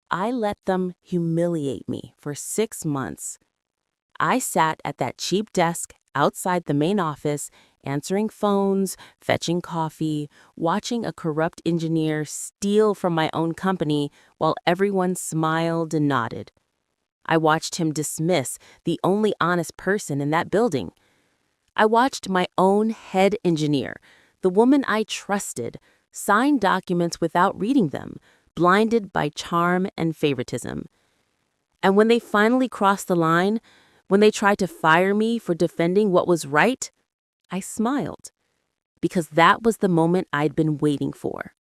I let them humiliate me for 6 months. I sat at that cheap desk outside the main office, answering phones, fetching coffee, watching a corrupt engineer steal from my own company while everyone smiled and nodded. I watched him dismiss the only honest person in that building. I watched my own head engineer, the woman I trusted, sign documents without reading them, blinded by charm and favoritism. And when they finally crossed the line, when they tried to fire me for defending what was right, I smiled, because that was the moment I'd been waiting for.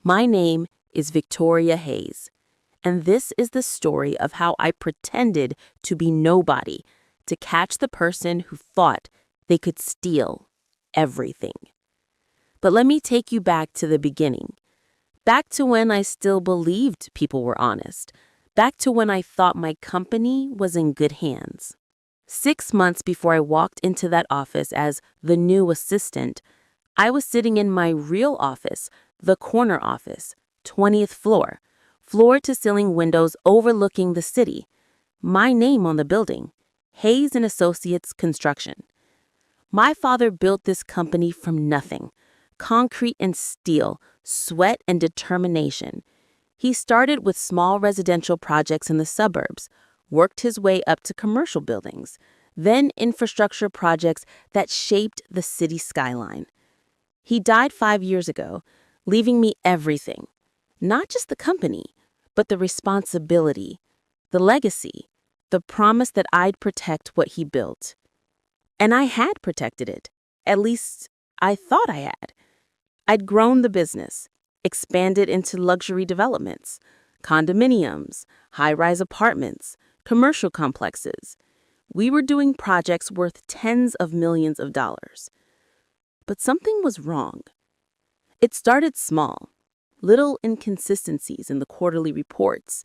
My name is Victoria Hayes, and this is the story of how I pretended to be nobody to catch the person who thought they could steal everything. But let me take you back to the beginning, back to when I still believed people were honest, back to when I thought my company was in good hands. 6 months before I walked into that office as the new assistant, I was sitting in my real office, the corner office, 20th floor, floor-to-ceiling windows overlooking the city. My name on the building, Hayes & Associates Construction. My father built this company from nothing, concrete and steel, sweat and determination. He started with small residential projects in the suburbs, worked his way up to commercial buildings, then infrastructure projects that shaped the city skyline. He died 5 years ago, leaving me everything. Not just the company, but the responsibility, the legacy, the promise that I'd protect what he built. And I had protected it. At least, I thought I had. I'd grown the business, expanded into luxury developments, condominiums, high-rise apartments, commercial complexes. We were doing projects worth tens of millions of dollars. But something was wrong. It started small, little inconsistencies in the quarterly reports,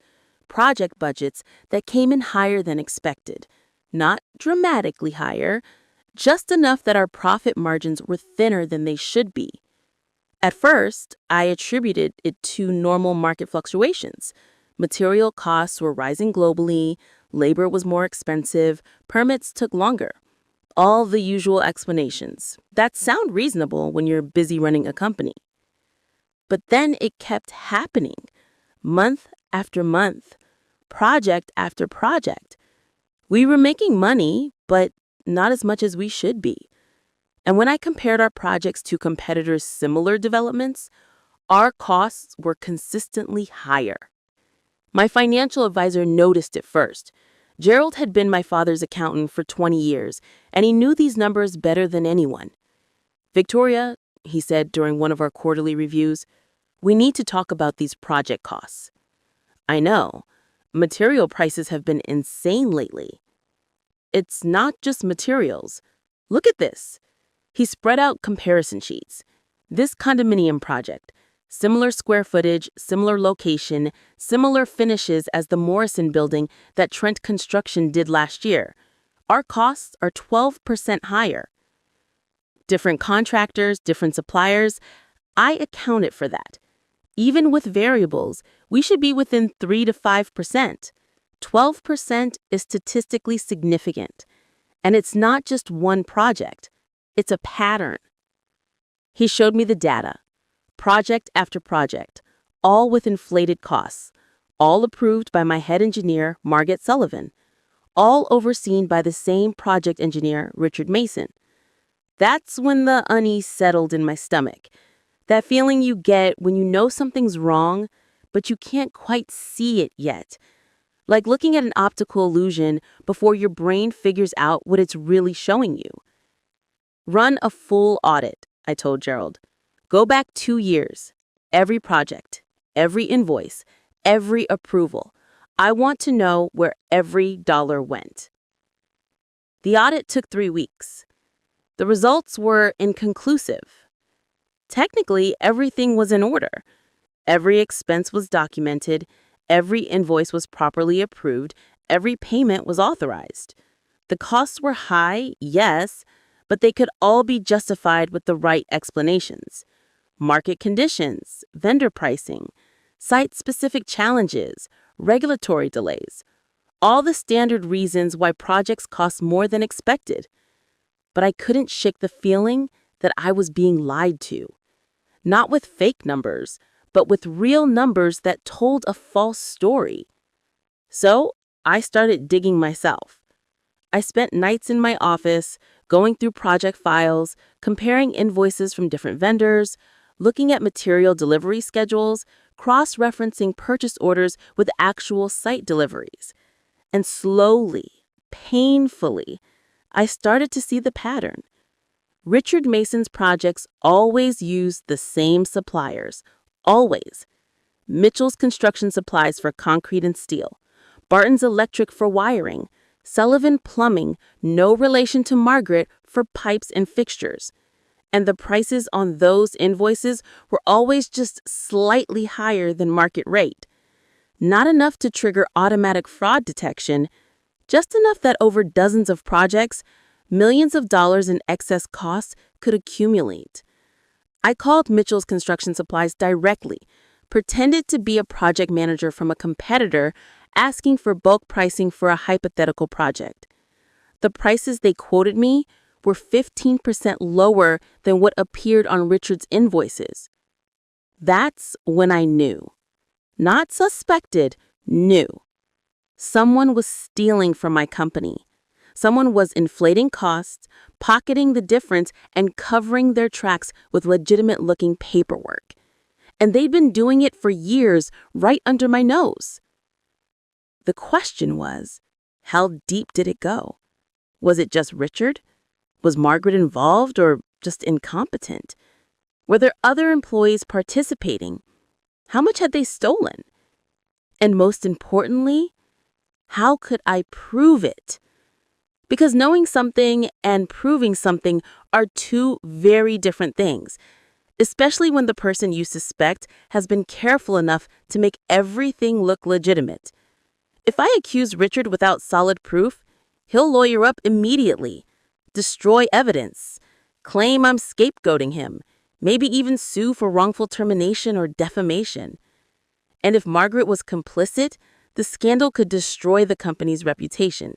project budgets that came in higher than expected, not dramatically higher, just enough that our profit margins were thinner than they should be. At first, I attributed it to normal market fluctuations. Material costs were rising globally, labor was more expensive, permits took longer. All the usual explanations that sound reasonable when you're busy running a company. But then it kept happening, month after month, project after project. We were making money, but not as much as we should be. And when I compared our projects to competitors' similar developments, our costs were consistently higher. My financial advisor noticed it first. Gerald had been my father's accountant for 20 years, and he knew these numbers better than anyone. "Victoria," he said during one of our quarterly reviews, "we need to talk about these project costs." "I know. Material prices have been insane lately." "It's not just materials. Look at this." He spread out comparison sheets. This condominium project, similar square footage, similar location, similar finishes as the Morrison building that Trent Construction did last year. Our costs are 12% higher. Different contractors, different suppliers. I accounted for that. Even with variables, we should be within 3 to 5%. 12% is statistically significant. And it's not just one project. It's a pattern. He showed me the data, project after project, all with inflated costs, all approved by my head engineer, Margaret Sullivan, all overseen by the same project engineer, Richard Mason. That's when the unease settled in my stomach. That feeling you get when you know something's wrong, but you can't quite see it yet. Like looking at an optical illusion before your brain figures out what it's really showing you. "Run a full audit," I told Gerald. "Go back 2 years. Every project, every invoice, every approval. I want to know where every dollar went." The audit took 3 weeks. The results were inconclusive. Technically, everything was in order. Every expense was documented. Every invoice was properly approved. Every payment was authorized. The costs were high, yes, but they could all be justified with the right explanations. Market conditions, vendor pricing, site-specific challenges, regulatory delays, all the standard reasons why projects cost more than expected. But I couldn't shake the feeling that I was being lied to. Not with fake numbers, but with real numbers that told a false story. So I started digging myself. I spent nights in my office, going through project files, comparing invoices from different vendors, looking at material delivery schedules, cross-referencing purchase orders with actual site deliveries. And slowly, painfully, I started to see the pattern. Richard Mason's projects always used the same suppliers. Always. Mitchell's Construction Supplies for concrete and steel. Barton's Electric for wiring. Sullivan Plumbing, no relation to Margaret, for pipes and fixtures. And the prices on those invoices were always just slightly higher than market rate. Not enough to trigger automatic fraud detection, just enough that over dozens of projects, millions of dollars in excess costs could accumulate. I called Mitchell's Construction Supplies directly, pretended to be a project manager from a competitor asking for bulk pricing for a hypothetical project. The prices they quoted me were 15% lower than what appeared on Richard's invoices. That's when I knew. Not suspected, knew. Someone was stealing from my company. Someone was inflating costs, pocketing the difference, and covering their tracks with legitimate-looking paperwork. And they'd been doing it for years, right under my nose. The question was, how deep did it go? Was it just Richard? Was Margaret involved or just incompetent? Were there other employees participating? How much had they stolen? And most importantly, how could I prove it? Because knowing something and proving something are two very different things, especially when the person you suspect has been careful enough to make everything look legitimate. If I accuse Richard without solid proof, he'll lawyer up immediately, destroy evidence, claim I'm scapegoating him, maybe even sue for wrongful termination or defamation. And if Margaret was complicit, the scandal could destroy the company's reputation.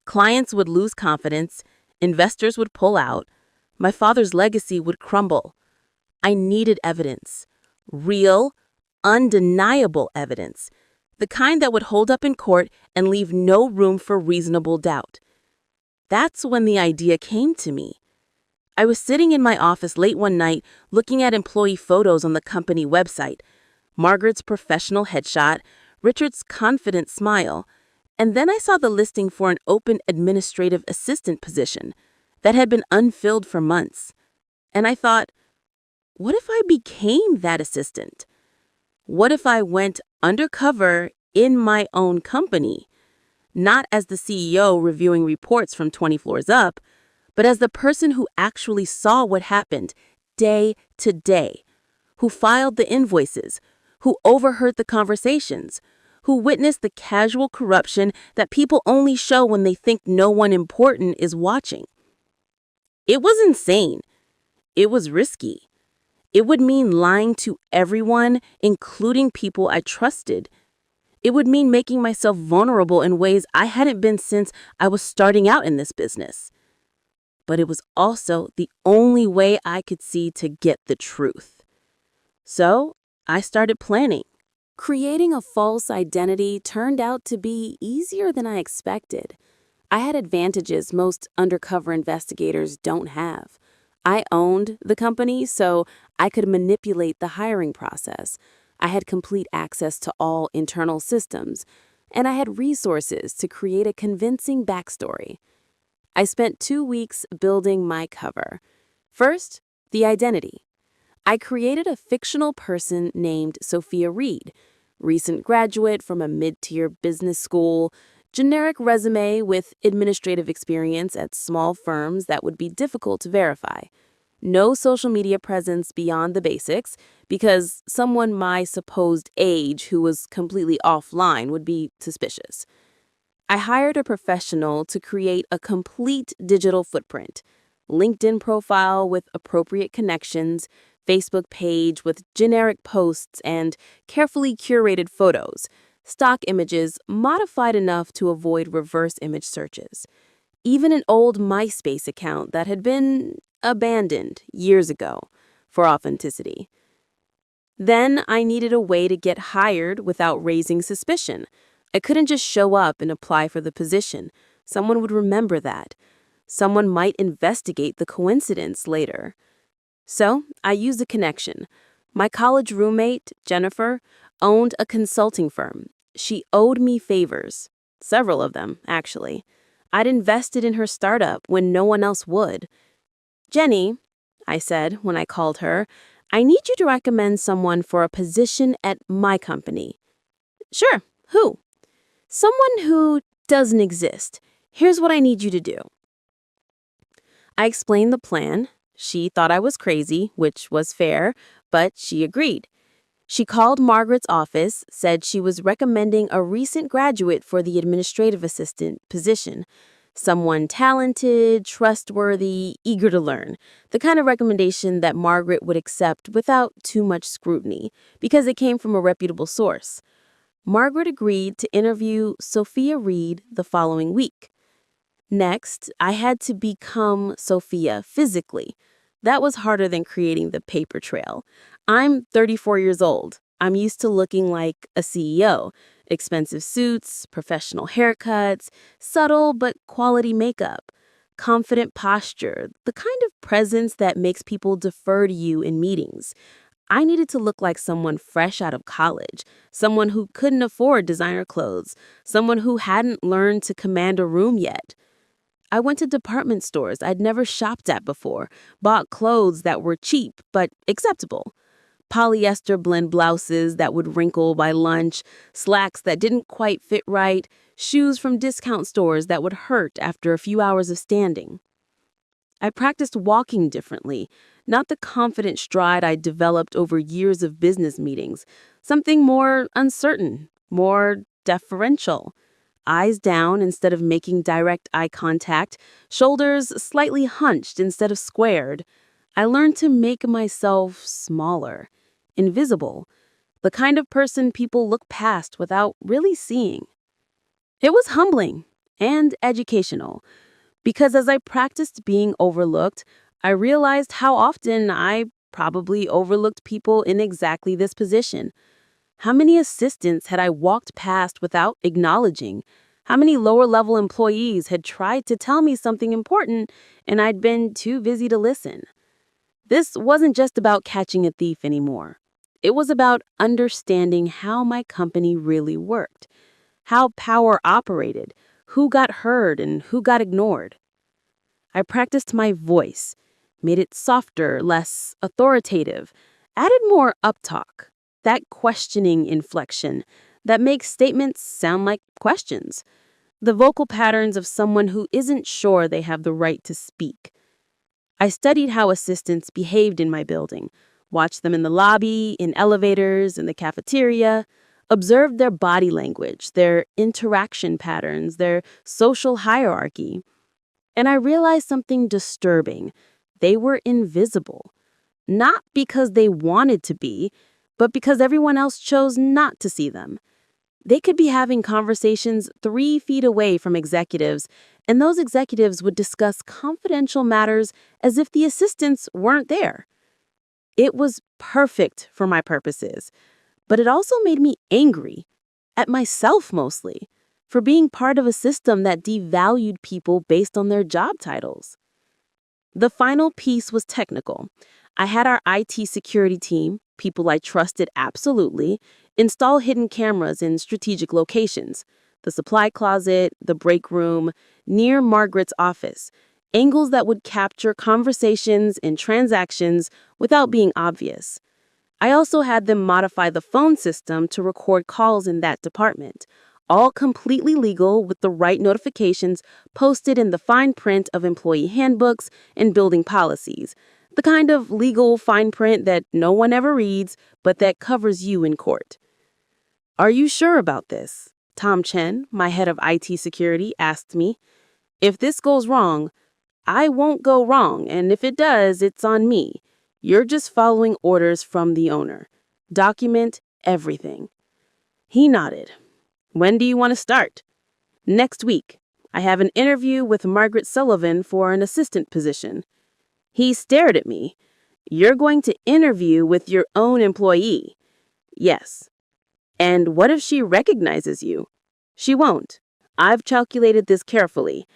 Clients would lose confidence, investors would pull out, my father's legacy would crumble. I needed evidence, real, undeniable evidence, the kind that would hold up in court and leave no room for reasonable doubt. That's when the idea came to me. I was sitting in my office late one night looking at employee photos on the company website, Margaret's professional headshot, Richard's confident smile, and then I saw the listing for an open administrative assistant position that had been unfilled for months. And I thought, what if I became that assistant? What if I went undercover in my own company? Not as the CEO reviewing reports from 20 floors up, but as the person who actually saw what happened day to day, who filed the invoices, who overheard the conversations, who witnessed the casual corruption that people only show when they think no one important is watching. It was insane. It was risky. It would mean lying to everyone, including people I trusted. It would mean making myself vulnerable in ways I hadn't been since I was starting out in this business. But it was also the only way I could see to get the truth. So I started planning. Creating a false identity turned out to be easier than I expected. I had advantages most undercover investigators don't have. I owned the company, so I could manipulate the hiring process. I had complete access to all internal systems, and I had resources to create a convincing backstory. I spent 2 weeks building my cover. First, the identity. I created a fictional person named Sophia Reed, recent graduate from a mid-tier business school, generic resume with administrative experience at small firms that would be difficult to verify. No social media presence beyond the basics, because someone my supposed age who was completely offline would be suspicious. I hired a professional to create a complete digital footprint, LinkedIn profile with appropriate connections, Facebook page with generic posts and carefully curated photos, stock images modified enough to avoid reverse image searches. Even an old MySpace account that had been abandoned years ago for authenticity. Then I needed a way to get hired without raising suspicion. I couldn't just show up and apply for the position. Someone would remember that. Someone might investigate the coincidence later. So I used a connection. My college roommate, Jennifer, owned a consulting firm. She owed me favors. Several of them, actually. I'd invested in her startup when no one else would. "Jenny," I said when I called her, "I need you to recommend someone for a position at my company." "Sure, who?" "Someone who doesn't exist. Here's what I need you to do." I explained the plan. She thought I was crazy, which was fair, but she agreed. She called Margaret's office, said she was recommending a recent graduate for the administrative assistant position. Someone talented, trustworthy, eager to learn. The kind of recommendation that Margaret would accept without too much scrutiny, because it came from a reputable source. Margaret agreed to interview Sophia Reed the following week. Next, I had to become Sophia physically. That was harder than creating the paper trail. I'm 34 years old. I'm used to looking like a CEO. Expensive suits, professional haircuts, subtle but quality makeup, confident posture, the kind of presence that makes people defer to you in meetings. I needed to look like someone fresh out of college, someone who couldn't afford designer clothes, someone who hadn't learned to command a room yet. I went to department stores I'd never shopped at before, bought clothes that were cheap but acceptable. Polyester blend blouses that would wrinkle by lunch, slacks that didn't quite fit right, shoes from discount stores that would hurt after a few hours of standing. I practiced walking differently, not the confident stride I developed over years of business meetings, something more uncertain, more deferential. Eyes down instead of making direct eye contact, shoulders slightly hunched instead of squared. I learned to make myself smaller, invisible, the kind of person people look past without really seeing. It was humbling and educational, because as I practiced being overlooked, I realized how often I probably overlooked people in exactly this position. How many assistants had I walked past without acknowledging? How many lower-level employees had tried to tell me something important and I'd been too busy to listen? This wasn't just about catching a thief anymore. It was about understanding how my company really worked, how power operated, who got heard and who got ignored. I practiced my voice, made it softer, less authoritative, added more uptalk, that questioning inflection that makes statements sound like questions, the vocal patterns of someone who isn't sure they have the right to speak. I studied how assistants behaved in my building, watched them in the lobby, in elevators, in the cafeteria, observed their body language, their interaction patterns, their social hierarchy. And I realized something disturbing. They were invisible. Not because they wanted to be, but because everyone else chose not to see them. They could be having conversations 3 feet away from executives, and those executives would discuss confidential matters as if the assistants weren't there. It was perfect for my purposes, but it also made me angry, at myself mostly, for being part of a system that devalued people based on their job titles. The final piece was technical. I had our IT security team, people I trusted absolutely, install hidden cameras in strategic locations, the supply closet, the break room, near Margaret's office, angles that would capture conversations and transactions without being obvious. I also had them modify the phone system to record calls in that department, all completely legal with the right notifications posted in the fine print of employee handbooks and building policies, the kind of legal fine print that no one ever reads, but that covers you in court. "Are you sure about this?" Tom Chen, my head of IT security, asked me. "If this goes wrong, I won't go wrong, and if it does, it's on me. You're just following orders from the owner. Document everything." He nodded. "When do you want to start?" "Next week. I have an interview with Margaret Sullivan for an assistant position." He stared at me. "You're going to interview with your own employee?" "Yes." "And what if she recognizes you?" "She won't. I've calculated this carefully.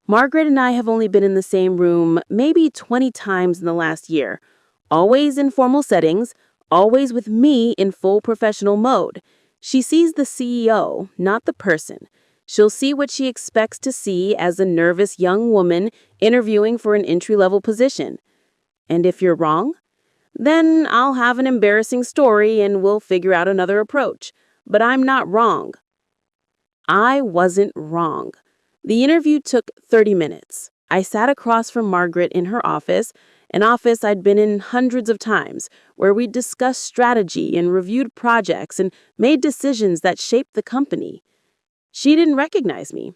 Margaret and I have only been in the same room maybe 20 times in the last year. Always in formal settings, always with me in full professional mode. She sees the CEO, not the person. She'll see what she expects to see as a nervous young woman interviewing for an entry-level position. And if you're wrong, then I'll have an embarrassing story and we'll figure out another approach. But I'm not wrong." I wasn't wrong. The interview took 30 minutes. I sat across from Margaret in her office, an office I'd been in hundreds of times, where we discussed strategy and reviewed projects and made decisions that shaped the company. She didn't recognize me.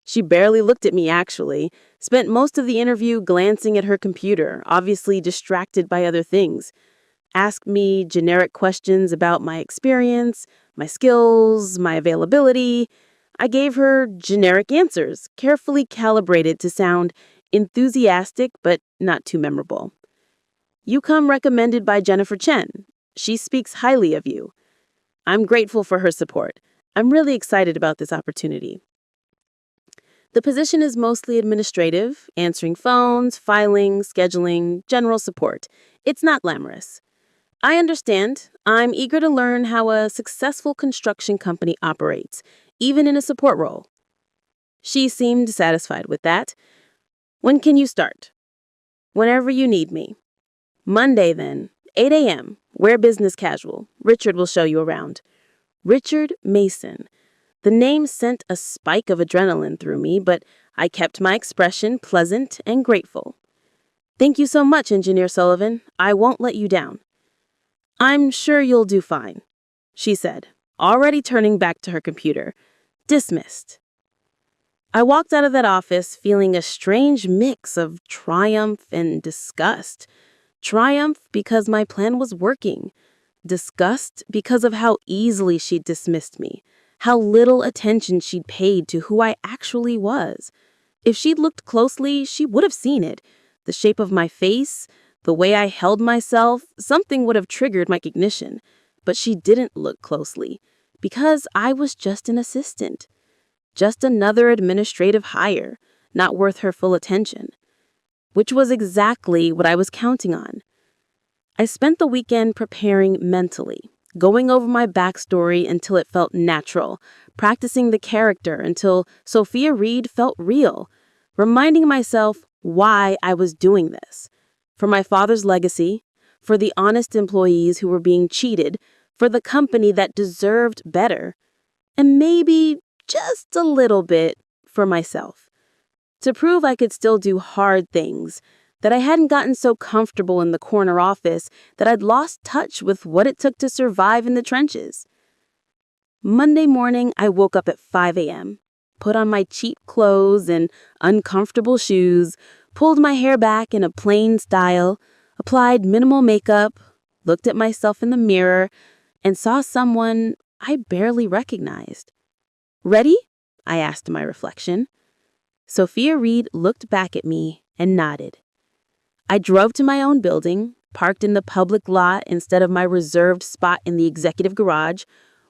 She barely looked at me, actually, spent most of the interview glancing at her computer, obviously distracted by other things. Asked me generic questions about my experience, my skills, my availability. I gave her generic answers, carefully calibrated to sound enthusiastic but not too memorable. "You come recommended by Jennifer Chen. She speaks highly of you. I'm grateful for her support. I'm really excited about this opportunity. The position is mostly administrative, answering phones, filing, scheduling, general support. It's not glamorous. I understand. I'm eager to learn how a successful construction company operates, even in a support role." She seemed satisfied with that. "When can you start?" "Whenever you need me." "Monday, then. 8 a.m. Wear business casual. Richard will show you around." Richard Mason. The name sent a spike of adrenaline through me, but I kept my expression pleasant and grateful. "Thank you so much, Engineer Sullivan. I won't let you down." "I'm sure you'll do fine," she said, already turning back to her computer. Dismissed. I walked out of that office feeling a strange mix of triumph and disgust. Triumph because my plan was working. Disgust because of how easily she'd dismissed me, how little attention she'd paid to who I actually was. If she'd looked closely, she would have seen it. The shape of my face, the way I held myself, something would have triggered my cognition. But she didn't look closely, because I was just an assistant. Just another administrative hire, not worth her full attention. Which was exactly what I was counting on. I spent the weekend preparing mentally, going over my backstory until it felt natural, practicing the character until Sophia Reed felt real, reminding myself why I was doing this. For my father's legacy, for the honest employees who were being cheated, for the company that deserved better, and maybe just a little bit for myself. To prove I could still do hard things, that I hadn't gotten so comfortable in the corner office that I'd lost touch with what it took to survive in the trenches. Monday morning, I woke up at 5 a.m., put on my cheap clothes and uncomfortable shoes, pulled my hair back in a plain style, applied minimal makeup, looked at myself in the mirror, and saw someone I barely recognized. "Ready?" I asked my reflection. Sophia Reed looked back at me and nodded. I drove to my own building, parked in the public lot instead of my reserved spot in the executive garage,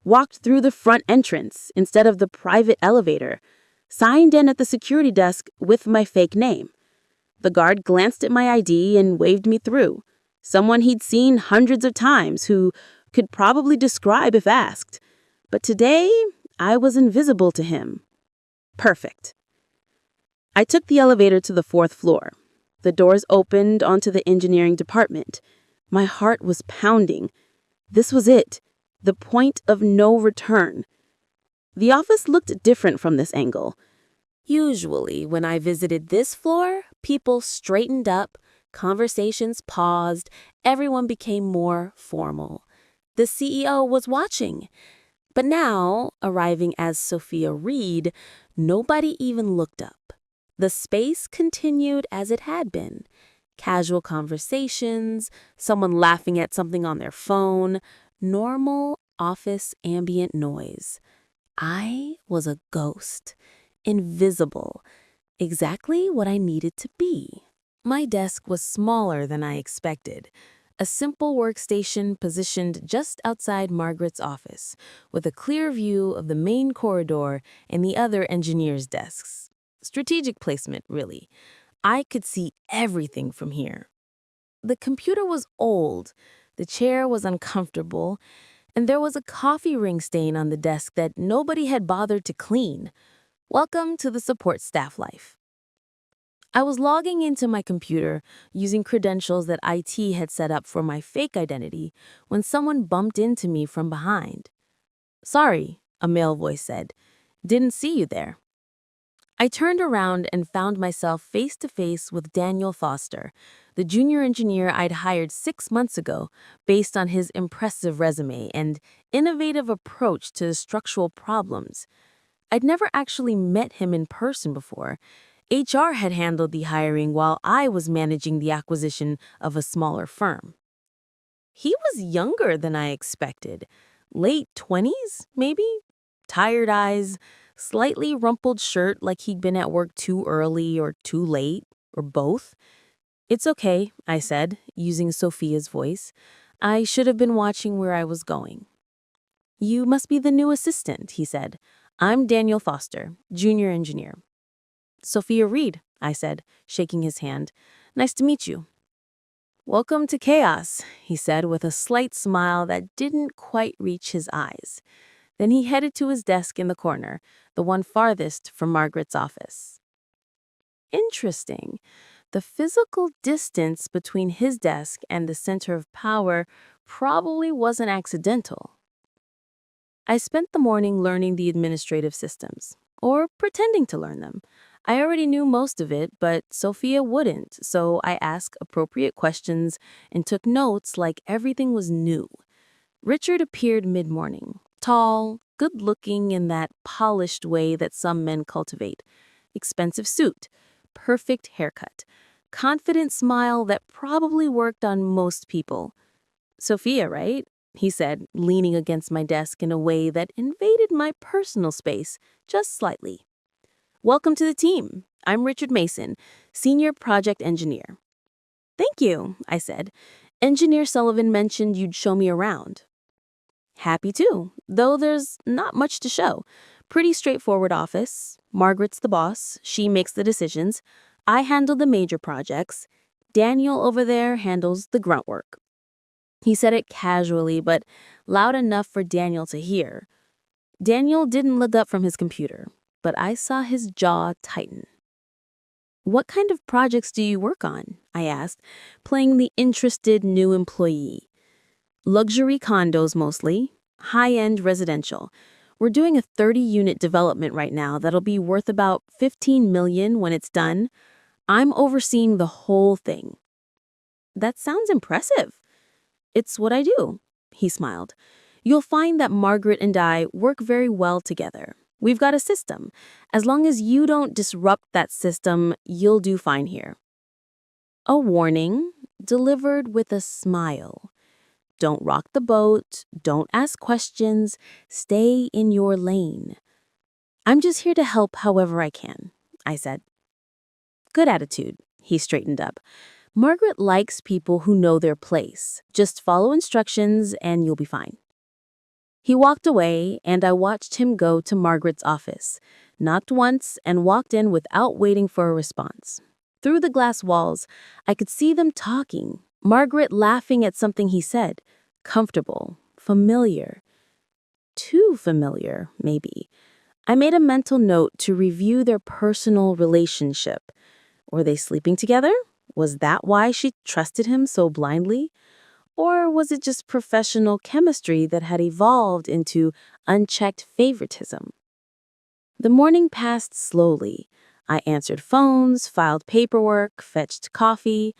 walked through the front entrance instead of the private elevator, signed in at the security desk with my fake name. The guard glanced at my ID and waved me through. Someone he'd seen hundreds of times who could probably describe if asked. But today, I was invisible to him. Perfect. I took the elevator to the 4th floor. The doors opened onto the engineering department. My heart was pounding. This was it, the point of no return. The office looked different from this angle. Usually, when I visited this floor, people straightened up, conversations paused, everyone became more formal. The CEO was watching. But now, arriving as Sophia Reed, nobody even looked up. The space continued as it had been, Casual conversations, someone laughing at something on their phone, normal office ambient noise. I was a ghost, invisible, exactly what I needed to be. My desk was smaller than I expected. A simple workstation positioned just outside Margaret's office, with a clear view of the main corridor and the other engineers' desks. Strategic placement, really. I could see everything from here. The computer was old, the chair was uncomfortable, and there was a coffee ring stain on the desk that nobody had bothered to clean. Welcome to the support staff life. I was logging into my computer using credentials that IT had set up for my fake identity when someone bumped into me from behind. "Sorry," a male voice said. "Didn't see you there." I turned around and found myself face to face with Daniel Foster, the junior engineer I'd hired 6 months ago based on his impressive resume and innovative approach to structural problems. I'd never actually met him in person before. HR had handled the hiring while I was managing the acquisition of a smaller firm. He was younger than I expected. Late 20s, maybe? Tired eyes, slightly rumpled shirt like he'd been at work too early or too late, or both. "It's okay," I said, using Sophia's voice. I should have been watching where I was going. "You must be the new assistant," he said. "I'm Daniel Foster, junior engineer." "Sophia Reed," I said, shaking his hand. "Nice to meet you." "Welcome to chaos," he said with a slight smile that didn't quite reach his eyes. Then he headed to his desk in the corner, the one farthest from Margaret's office. Interesting. The physical distance between his desk and the center of power probably wasn't accidental. I spent the morning learning the administrative systems, or pretending to learn them. I already knew most of it, but Sophia wouldn't, so I asked appropriate questions and took notes like everything was new. Richard appeared mid-morning, tall, good-looking in that polished way that some men cultivate. Expensive suit, perfect haircut, confident smile that probably worked on most people. "Sophia, right?" he said, leaning against my desk in a way that invaded my personal space just slightly. "Welcome to the team. I'm Richard Mason, senior project engineer." "Thank you," I said. "Engineer Sullivan mentioned you'd show me around." "Happy to, though there's not much to show. Pretty straightforward office. Margaret's the boss. She makes the decisions. I handle the major projects. Daniel over there handles the grunt work." He said it casually, but loud enough for Daniel to hear. Daniel didn't look up from his computer, but I saw his jaw tighten. "What kind of projects do you work on?" I asked, playing the interested new employee. "Luxury condos mostly, high-end residential. We're doing a 30-unit development right now that'll be worth about $15 million when it's done. I'm overseeing the whole thing." "That sounds impressive." "It's what I do," he smiled. "You'll find that Margaret and I work very well together. We've got a system. As long as you don't disrupt that system, you'll do fine here." A warning, delivered with a smile. Don't rock the boat, don't ask questions, stay in your lane. "I'm just here to help however I can," I said. "Good attitude," he straightened up. "Margaret likes people who know their place. Just follow instructions and you'll be fine." He walked away, and I watched him go to Margaret's office, knocked once, and walked in without waiting for a response. Through the glass walls, I could see them talking, Margaret laughing at something he said. Comfortable, familiar. Too familiar, maybe. I made a mental note to review their personal relationship. Were they sleeping together? Was that why she trusted him so blindly? Or was it just professional chemistry that had evolved into unchecked favoritism? The morning passed slowly. I answered phones, filed paperwork, fetched coffee,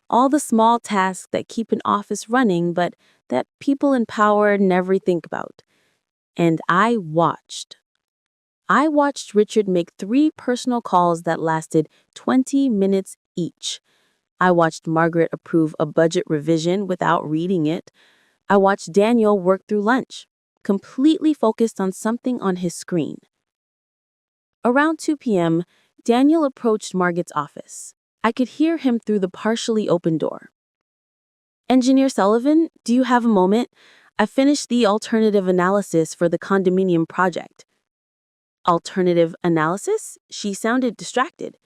all the small tasks that keep an office running but that people in power never think about. And I watched. I watched Richard make 3 personal calls that lasted 20 minutes each. I watched Margaret approve a budget revision without reading it. I watched Daniel work through lunch, completely focused on something on his screen. Around 2 p.m., Daniel approached Margaret's office. I could hear him through the partially open door. "Engineer Sullivan, do you have a moment? I finished the alternative analysis for the condominium project." "Alternative analysis?" She sounded distracted.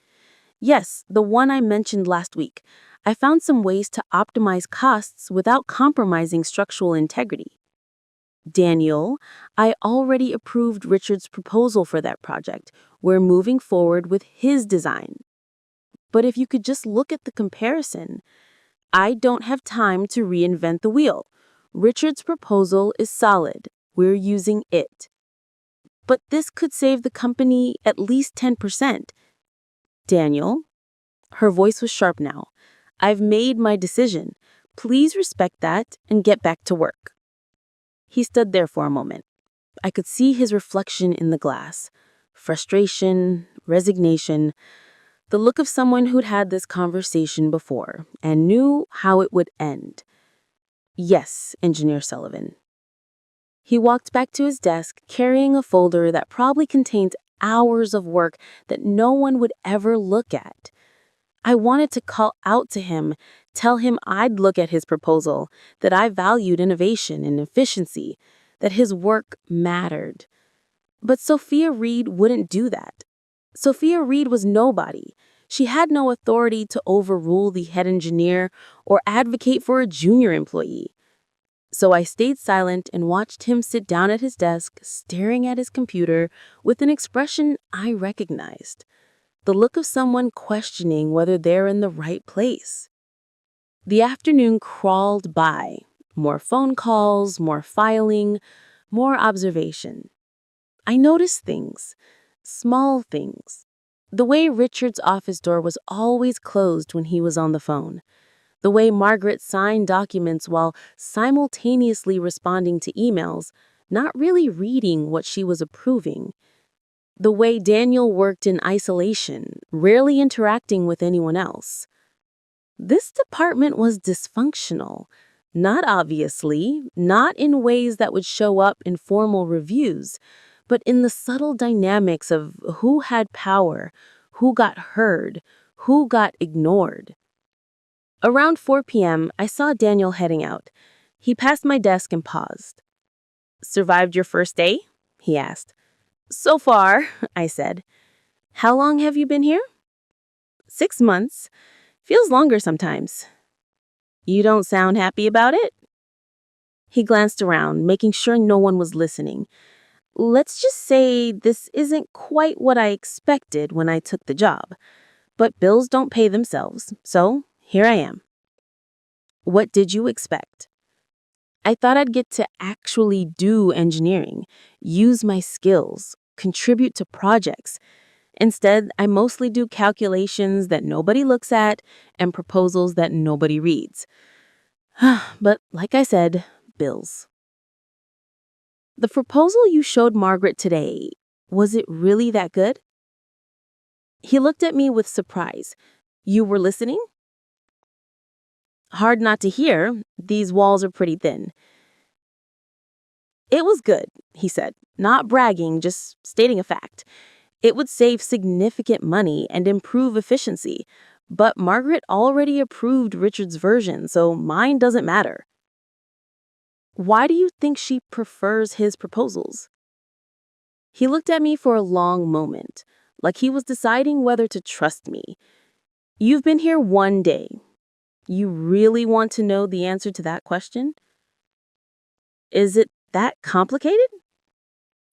"Yes, the one I mentioned last week. I found some ways to optimize costs without compromising structural integrity." "Daniel, I already approved Richard's proposal for that project. We're moving forward with his design." "But if you could just look at the comparison." "I don't have time to reinvent the wheel. Richard's proposal is solid. We're using it." "But this could save the company at least 10%. "Daniel," her voice was sharp now, "I've made my decision. Please respect that and get back to work." He stood there for a moment. I could see his reflection in the glass. Frustration, resignation, the look of someone who'd had this conversation before and knew how it would end. "Yes, Engineer Sullivan." He walked back to his desk, carrying a folder that probably contained hours of work that no one would ever look at. I wanted to call out to him, tell him I'd look at his proposal, that I valued innovation and efficiency, that his work mattered. But Sophia Reed wouldn't do that. Sophia Reed was nobody. She had no authority to overrule the head engineer or advocate for a junior employee. So I stayed silent and watched him sit down at his desk, staring at his computer with an expression I recognized. The look of someone questioning whether they're in the right place. The afternoon crawled by. More phone calls, more filing, more observation. I noticed things, small things. The way Richard's office door was always closed when he was on the phone. The way Margaret signed documents while simultaneously responding to emails, not really reading what she was approving. The way Daniel worked in isolation, rarely interacting with anyone else. This department was dysfunctional, not obviously, not in ways that would show up in formal reviews, but in the subtle dynamics of who had power, who got heard, who got ignored. Around 4 p.m., I saw Daniel heading out. He passed my desk and paused. "Survived your first day?" he asked. "So far," I said. "How long have you been here?" 6 months. Feels longer sometimes." "You don't sound happy about it?" He glanced around, making sure no one was listening. "Let's just say this isn't quite what I expected when I took the job. But bills don't pay themselves, so here I am." "What did you expect?" "I thought I'd get to actually do engineering, use my skills, contribute to projects. Instead, I mostly do calculations that nobody looks at and proposals that nobody reads." But like I said, bills. "The proposal you showed Margaret today, was it really that good?" He looked at me with surprise. "You were listening?" "Hard not to hear. These walls are pretty thin." "It was good," he said, not bragging, just stating a fact. "It would save significant money and improve efficiency. But Margaret already approved Richard's version, so mine doesn't matter." "Why do you think she prefers his proposals?" He looked at me for a long moment, like he was deciding whether to trust me. "You've been here 1 day. You really want to know the answer to that question?" "Is it that complicated?"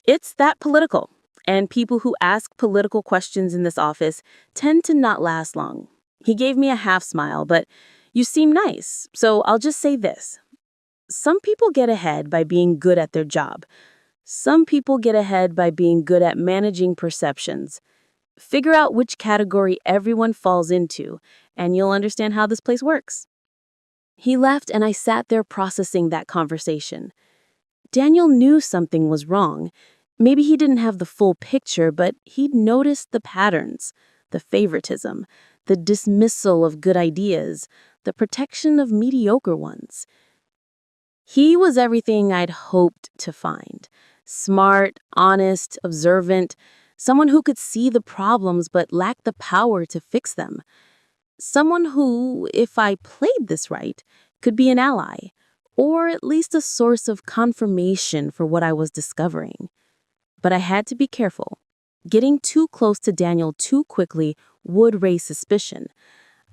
"It's that political, and people who ask political questions in this office tend to not last long." He gave me a half smile, "But you seem nice, so I'll just say this. Some people get ahead by being good at their job. Some people get ahead by being good at managing perceptions. Figure out which category everyone falls into, and you'll understand how this place works." He left, and I sat there processing that conversation. Daniel knew something was wrong. Maybe he didn't have the full picture, but he'd noticed the patterns, the favoritism, the dismissal of good ideas, the protection of mediocre ones. He was everything I'd hoped to find. Smart, honest, observant, someone who could see the problems but lacked the power to fix them. Someone who, if I played this right, could be an ally, or at least a source of confirmation for what I was discovering. But I had to be careful. Getting too close to Daniel too quickly would raise suspicion.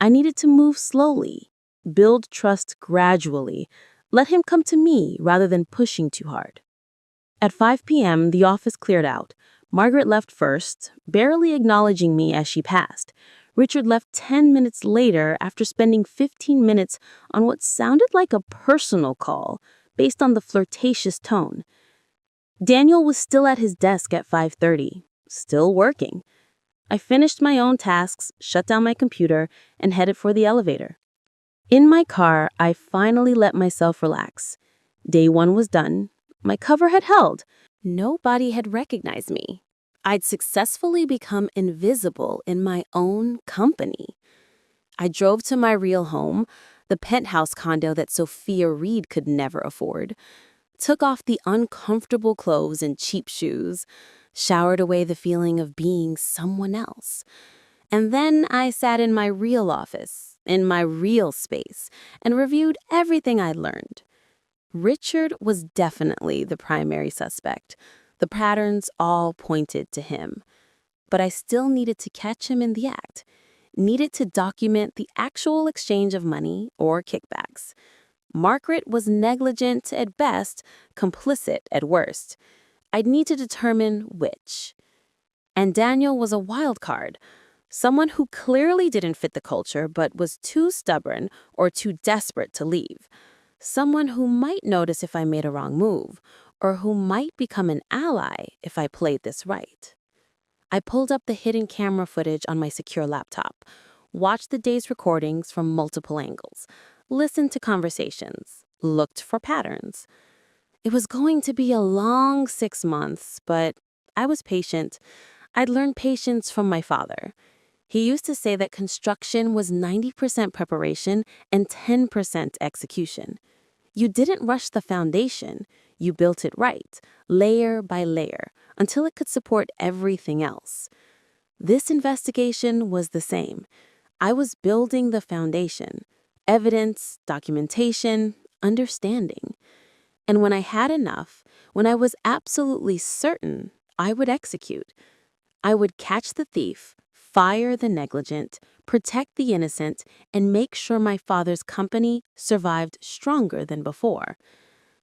I needed to move slowly, build trust gradually, let him come to me rather than pushing too hard. At 5 p.m., the office cleared out. Margaret left first, barely acknowledging me as she passed. Richard left 10 minutes later after spending 15 minutes on what sounded like a personal call based on the flirtatious tone. Daniel was still at his desk at 5:30, still working. I finished my own tasks, shut down my computer, and headed for the elevator. In my car, I finally let myself relax. Day 1 was done. My cover had held. Nobody had recognized me. I'd successfully become invisible in my own company. I drove to my real home, the penthouse condo that Sophia Reed could never afford, took off the uncomfortable clothes and cheap shoes, showered away the feeling of being someone else. And then I sat in my real office, in my real space, and reviewed everything I'd learned. Richard was definitely the primary suspect. The patterns all pointed to him. But I still needed to catch him in the act, needed to document the actual exchange of money or kickbacks. Margaret was negligent at best, complicit at worst. I'd need to determine which. And Daniel was a wild card, someone who clearly didn't fit the culture but was too stubborn or too desperate to leave. Someone who might notice if I made a wrong move, or who might become an ally if I played this right. I pulled up the hidden camera footage on my secure laptop, watched the day's recordings from multiple angles, listened to conversations, looked for patterns. It was going to be a long 6 months, but I was patient. I'd learned patience from my father. He used to say that construction was 90% preparation and 10% execution. You didn't rush the foundation. You built it right, layer by layer, until it could support everything else. This investigation was the same. I was building the foundation, evidence, documentation, understanding. And when I had enough, when I was absolutely certain, I would execute. I would catch the thief, fire the negligent, protect the innocent, and make sure my father's company survived stronger than before.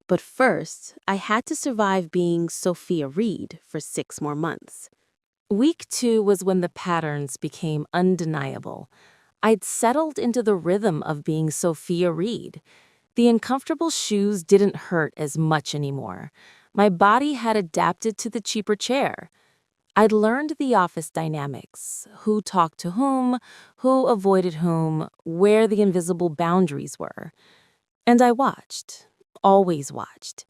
But first, I had to survive being Sophia Reed for 6 more months. Week 2 was when the patterns became undeniable. I'd settled into the rhythm of being Sophia Reed. The uncomfortable shoes didn't hurt as much anymore. My body had adapted to the cheaper chair. I'd learned the office dynamics, who talked to whom, who avoided whom, where the invisible boundaries were. And I watched, always watched.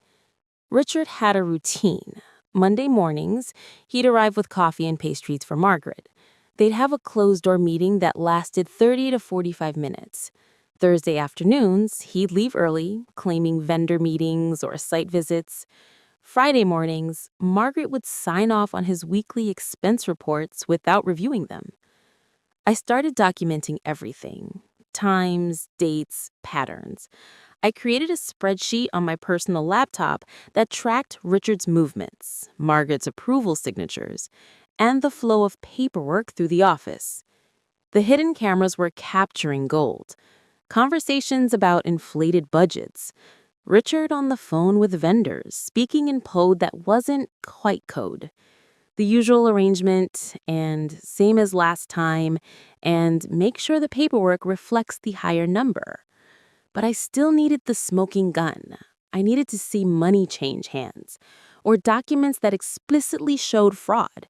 Richard had a routine. Monday mornings, he'd arrive with coffee and pastries for Margaret. They'd have a closed-door meeting that lasted 30 to 45 minutes. Thursday afternoons, he'd leave early, claiming vendor meetings or site visits. Friday mornings, Margaret would sign off on his weekly expense reports without reviewing them. I started documenting everything: times, dates, patterns. I created a spreadsheet on my personal laptop that tracked Richard's movements, Margaret's approval signatures, and the flow of paperwork through the office. The hidden cameras were capturing gold. Conversations about inflated budgets. Richard on the phone with vendors, speaking in code that wasn't quite code. The usual arrangement, and same as last time, and make sure the paperwork reflects the higher number. But I still needed the smoking gun. I needed to see money change hands, or documents that explicitly showed fraud,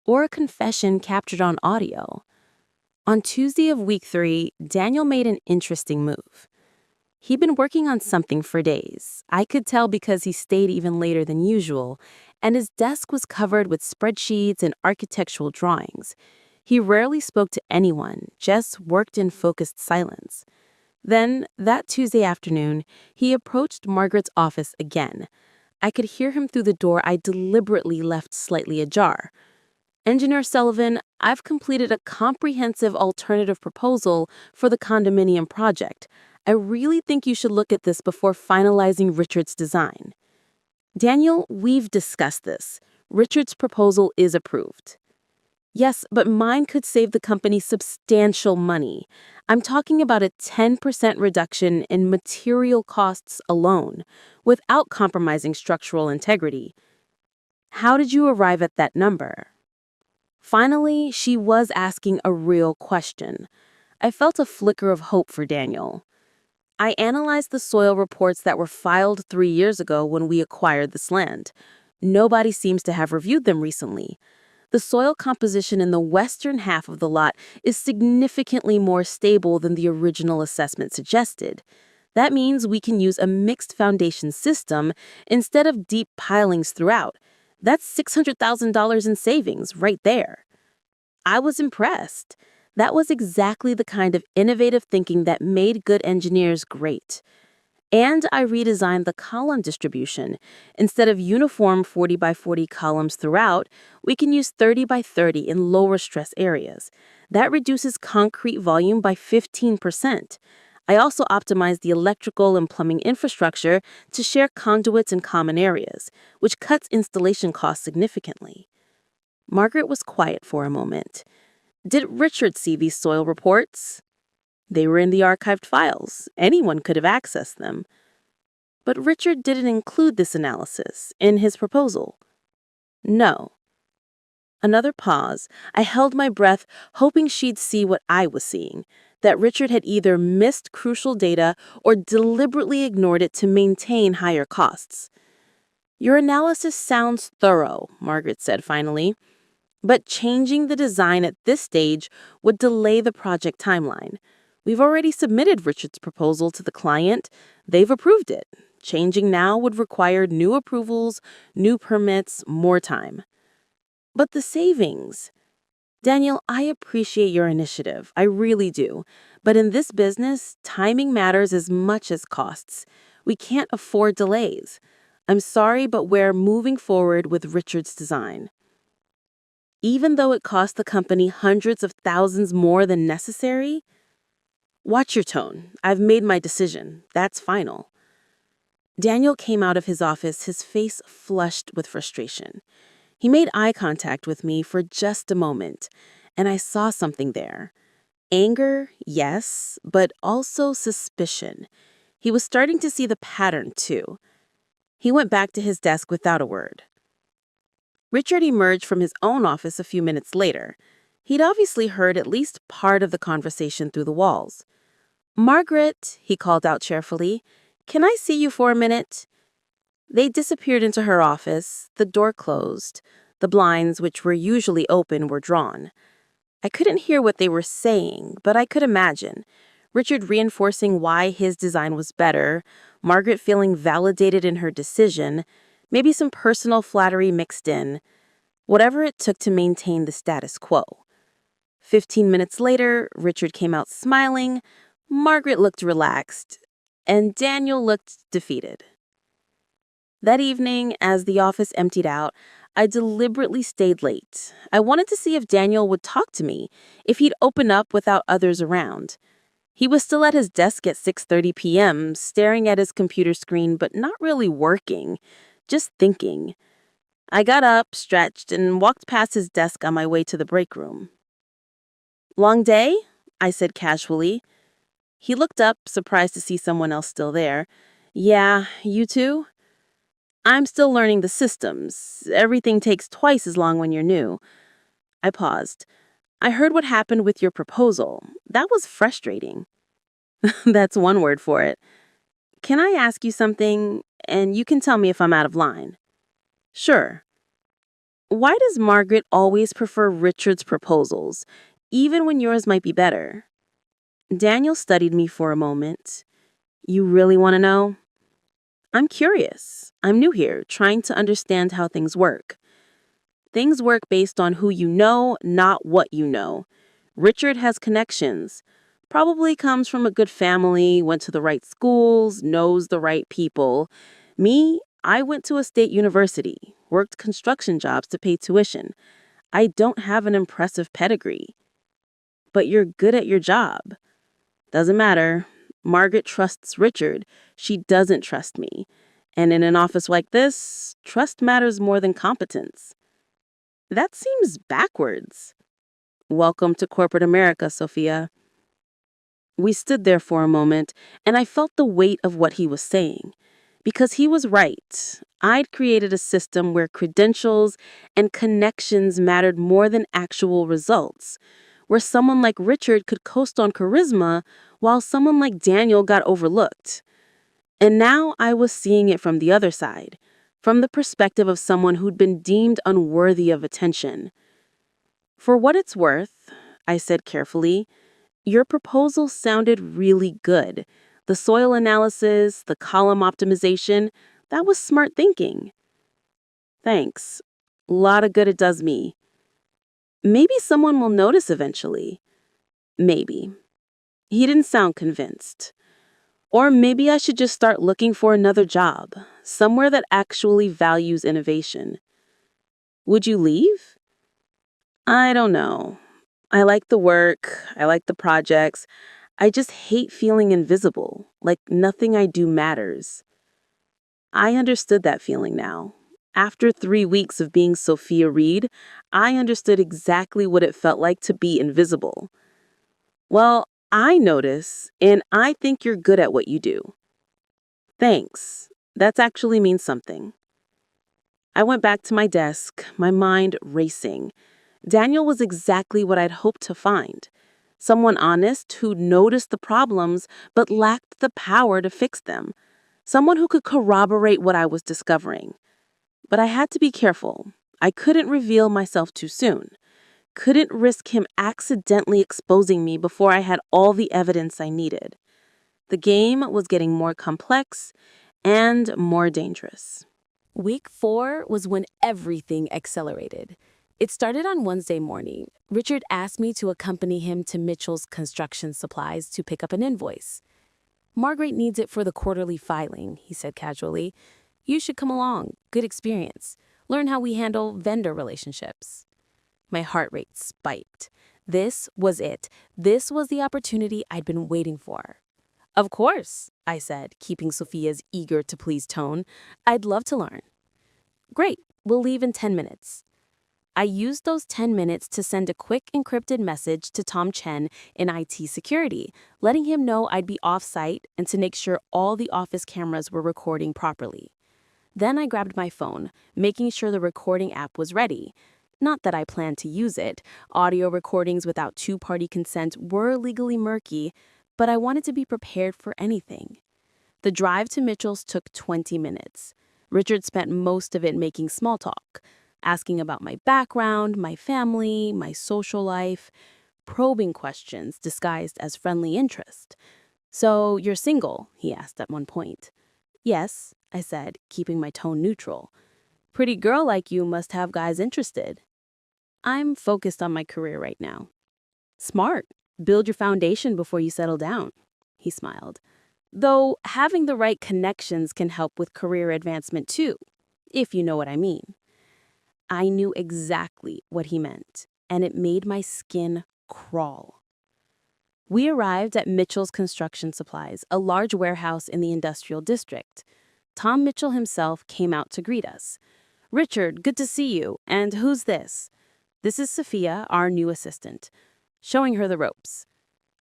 or a confession captured on audio. On Tuesday of week 3, Daniel made an interesting move. He'd been working on something for days. I could tell because he stayed even later than usual, and his desk was covered with spreadsheets and architectural drawings. He rarely spoke to anyone, just worked in focused silence. Then, that Tuesday afternoon, he approached Margaret's office again. I could hear him through the door I deliberately left slightly ajar. Engineer Sullivan, I've completed a comprehensive alternative proposal for the condominium project. I really think you should look at this before finalizing Richard's design. Daniel, we've discussed this. Richard's proposal is approved. Yes, but mine could save the company substantial money. I'm talking about a 10% reduction in material costs alone, without compromising structural integrity. How did you arrive at that number? Finally, she was asking a real question. I felt a flicker of hope for Daniel. I analyzed the soil reports that were filed 3 years ago when we acquired this land. Nobody seems to have reviewed them recently. The soil composition in the western half of the lot is significantly more stable than the original assessment suggested. That means we can use a mixed foundation system instead of deep pilings throughout. That's $600,000 in savings right there. I was impressed. That was exactly the kind of innovative thinking that made good engineers great. And I redesigned the column distribution. Instead of uniform 40 by 40 columns throughout, we can use 30 by 30 in lower stress areas. That reduces concrete volume by 15%. I also optimized the electrical and plumbing infrastructure to share conduits in common areas, which cuts installation costs significantly. Margaret was quiet for a moment. Did Richard see these soil reports? They were in the archived files. Anyone could have accessed them. But Richard didn't include this analysis in his proposal. No. Another pause. I held my breath, hoping she'd see what I was seeing, that Richard had either missed crucial data or deliberately ignored it to maintain higher costs. Your analysis sounds thorough, Margaret said finally. But changing the design at this stage would delay the project timeline. We've already submitted Richard's proposal to the client. They've approved it. Changing now would require new approvals, new permits, more time. But the savings. Daniel, I appreciate your initiative. I really do. But in this business, timing matters as much as costs. We can't afford delays. I'm sorry, but we're moving forward with Richard's design. Even though it cost the company hundreds of thousands more than necessary? Watch your tone. I've made my decision. That's final. Daniel came out of his office, his face flushed with frustration. He made eye contact with me for just a moment, and I saw something there. Anger, yes, but also suspicion. He was starting to see the pattern, too. He went back to his desk without a word. Richard emerged from his own office a few minutes later. He'd obviously heard at least part of the conversation through the walls. "Margaret," he called out cheerfully, "can I see you for a minute?" They disappeared into her office, the door closed. The blinds, which were usually open, were drawn. I couldn't hear what they were saying, but I could imagine. Richard reinforcing why his design was better, Margaret feeling validated in her decision, maybe some personal flattery mixed in. Whatever it took to maintain the status quo. 15 minutes later, Richard came out smiling, Margaret looked relaxed, and Daniel looked defeated. That evening, as the office emptied out, I deliberately stayed late. I wanted to see if Daniel would talk to me, if he'd open up without others around. He was still at his desk at 6:30 p.m., staring at his computer screen but not really working, just thinking. I got up, stretched, and walked past his desk on my way to the break room. "Long day?" I said casually. He looked up, surprised to see someone else still there. "Yeah, you too?" "I'm still learning the systems. Everything takes twice as long when you're new." I paused. "I heard what happened with your proposal. That was frustrating." That's one word for it. "Can I ask you something, and you can tell me if I'm out of line?" "Sure." "Why does Margaret always prefer Richard's proposals, even when yours might be better?" Daniel studied me for a moment. "You really want to know?" "I'm curious. I'm new here, trying to understand how things work." Things work based on who you know, not what you know. Richard has connections. Probably comes from a good family, went to the right schools, knows the right people. Me, I went to a state university, worked construction jobs to pay tuition. I don't have an impressive pedigree. But you're good at your job. Doesn't matter. Margaret trusts Richard. She doesn't trust me. And in an office like this, trust matters more than competence. That seems backwards. Welcome to corporate America, Sophia. We stood there for a moment, and I felt the weight of what he was saying. Because he was right. I'd created a system where credentials and connections mattered more than actual results, where someone like Richard could coast on charisma while someone like Daniel got overlooked. And now I was seeing it from the other side, from the perspective of someone who'd been deemed unworthy of attention. For what it's worth, I said carefully, your proposal sounded really good. The soil analysis, the column optimization, that was smart thinking. Thanks. A lot of good it does me. Maybe someone will notice eventually. Maybe. He didn't sound convinced. Or maybe I should just start looking for another job, somewhere that actually values innovation. Would you leave? I don't know. I like the work, I like the projects. I just hate feeling invisible, like nothing I do matters. I understood that feeling now. After 3 weeks of being Sophia Reed, I understood exactly what it felt like to be invisible. Well, I notice, and I think you're good at what you do. Thanks. That actually means something. I went back to my desk, my mind racing. Daniel was exactly what I'd hoped to find. Someone honest who'd noticed the problems but lacked the power to fix them. Someone who could corroborate what I was discovering. But I had to be careful. I couldn't reveal myself too soon. Couldn't risk him accidentally exposing me before I had all the evidence I needed. The game was getting more complex and more dangerous. Week 4 was when everything accelerated. It started on Wednesday morning. Richard asked me to accompany him to Mitchell's Construction Supplies to pick up an invoice. Margaret needs it for the quarterly filing, he said casually. You should come along. Good experience. Learn how we handle vendor relationships. My heart rate spiked. This was it. This was the opportunity I'd been waiting for. Of course, I said, keeping Sophia's eager-to-please tone. I'd love to learn. Great. We'll leave in 10 minutes. I used those 10 minutes to send a quick encrypted message to Tom Chen in IT security, letting him know I'd be off-site and to make sure all the office cameras were recording properly. Then I grabbed my phone, making sure the recording app was ready. Not that I planned to use it. Audio recordings without two-party consent were legally murky, but I wanted to be prepared for anything. The drive to Mitchell's took 20 minutes. Richard spent most of it making small talk, asking about my background, my family, my social life, probing questions disguised as friendly interest. So, you're single, he asked at one point. Yes, I said, keeping my tone neutral. Pretty girl like you must have guys interested. I'm focused on my career right now. Smart. Build your foundation before you settle down, he smiled. Though having the right connections can help with career advancement too, if you know what I mean. I knew exactly what he meant, and it made my skin crawl. We arrived at Mitchell's Construction Supplies, a large warehouse in the industrial district. Tom Mitchell himself came out to greet us. Richard, good to see you. And who's this? This is Sophia, our new assistant. Showing her the ropes.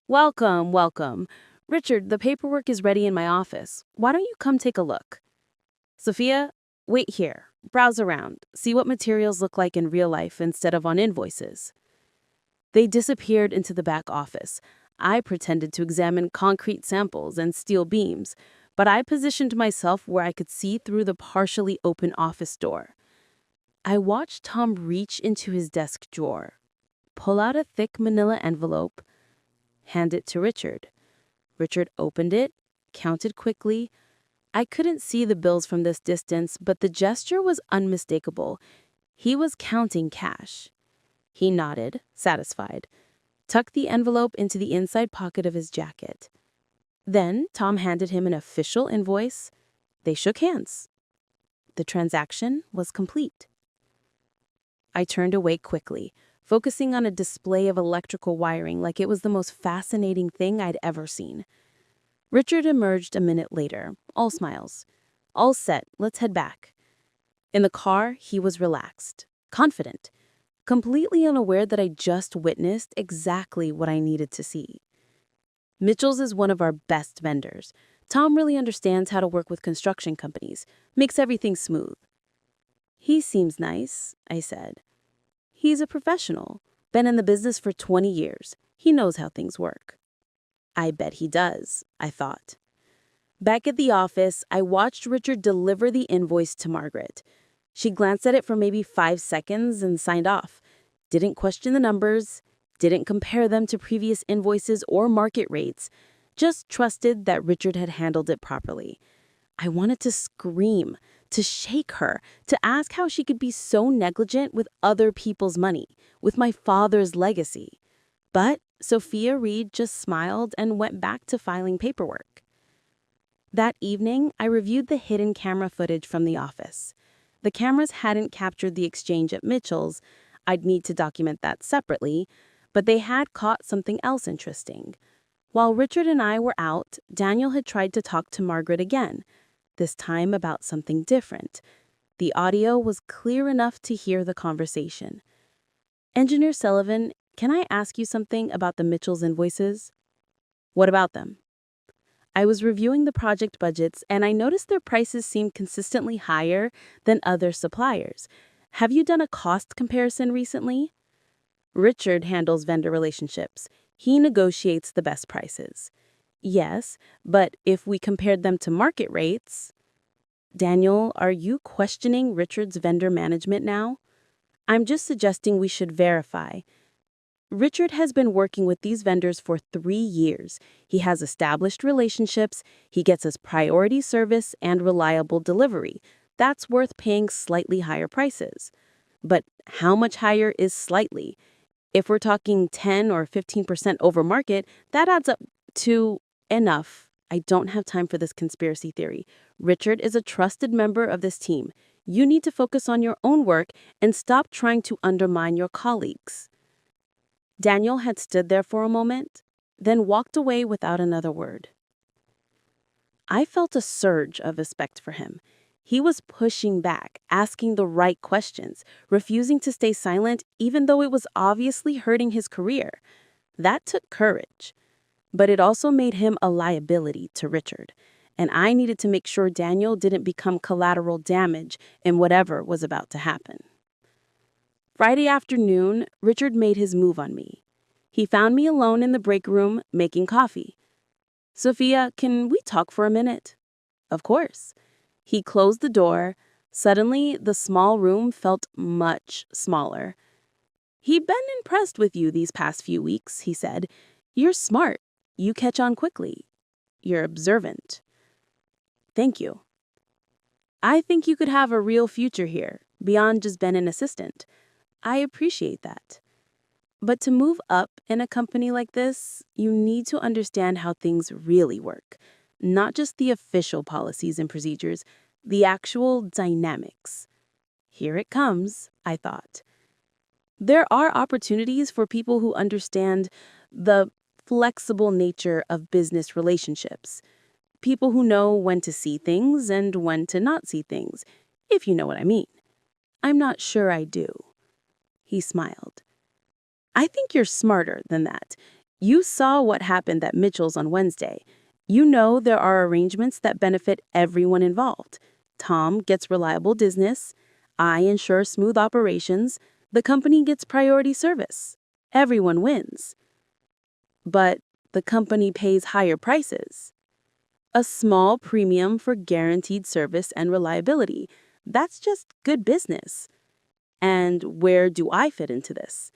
Welcome, welcome. Richard, the paperwork is ready in my office. Why don't you come take a look? Sophia, wait here. Browse around. See what materials look like in real life instead of on invoices. They disappeared into the back office. I pretended to examine concrete samples and steel beams, but I positioned myself where I could see through the partially open office door. I watched Tom reach into his desk drawer, pull out a thick manila envelope, hand it to Richard. Richard opened it, counted quickly. I couldn't see the bills from this distance, but the gesture was unmistakable. He was counting cash. He nodded, satisfied, tucked the envelope into the inside pocket of his jacket. Then Tom handed him an official invoice. They shook hands. The transaction was complete. I turned away quickly, focusing on a display of electrical wiring like it was the most fascinating thing I'd ever seen. Richard emerged a minute later, all smiles. All set, let's head back. In the car, he was relaxed, confident, completely unaware that I just witnessed exactly what I needed to see. Mitchell's is one of our best vendors. Tom really understands how to work with construction companies, makes everything smooth. He seems nice, I said. He's a professional, been in the business for 20 years. He knows how things work. I bet he does, I thought. Back at the office, I watched Richard deliver the invoice to Margaret. She glanced at it for maybe 5 seconds and signed off. Didn't question the numbers, didn't compare them to previous invoices or market rates, just trusted that Richard had handled it properly. I wanted to scream, to shake her, to ask how she could be so negligent with other people's money, with my father's legacy. But Sophia Reed just smiled and went back to filing paperwork. That evening, I reviewed the hidden camera footage from the office. The cameras hadn't captured the exchange at Mitchell's. I'd need to document that separately, but they had caught something else interesting. While Richard and I were out, Daniel had tried to talk to Margaret again, this time about something different. The audio was clear enough to hear the conversation. "Engineer Sullivan, can I ask you something about the Mitchell's invoices?" "What about them?" "I was reviewing the project budgets and I noticed their prices seemed consistently higher than other suppliers. Have you done a cost comparison recently?" "Richard handles vendor relationships. He negotiates the best prices." "Yes, but if we compared them to market rates..." "Daniel, are you questioning Richard's vendor management now?" "I'm just suggesting we should verify. Richard has been working with these vendors for 3 years. He has established relationships, he gets us priority service and reliable delivery. That's worth paying slightly higher prices." "But how much higher is slightly? If we're talking 10 or 15% over market, that adds up to..." "Enough. I don't have time for this conspiracy theory. Richard is a trusted member of this team. You need to focus on your own work and stop trying to undermine your colleagues." Daniel had stood there for a moment, then walked away without another word. I felt a surge of respect for him. He was pushing back, asking the right questions, refusing to stay silent even though it was obviously hurting his career. That took courage. But it also made him a liability to Richard, and I needed to make sure Daniel didn't become collateral damage in whatever was about to happen. Friday afternoon, Richard made his move on me. He found me alone in the break room, making coffee. "Sophia, can we talk for a minute?" "Of course." He closed the door. Suddenly, the small room felt much smaller. "He'd been impressed with you these past few weeks," he said. "You're smart. You catch on quickly. You're observant." "Thank you." "I think you could have a real future here, beyond just being an assistant." "I appreciate that." But to move up in a company like this, you need to understand how things really work. Not just the official policies and procedures, the actual dynamics. Here it comes, I thought. There are opportunities for people who understand the flexible nature of business relationships. People who know when to see things and when to not see things, if you know what I mean. I'm not sure I do. He smiled. "I think you're smarter than that. You saw what happened at Mitchell's on Wednesday. You know there are arrangements that benefit everyone involved. Tom gets reliable business. I ensure smooth operations. The company gets priority service. Everyone wins." "But the company pays higher prices." "A small premium for guaranteed service and reliability. That's just good business." "And where do I fit into this?"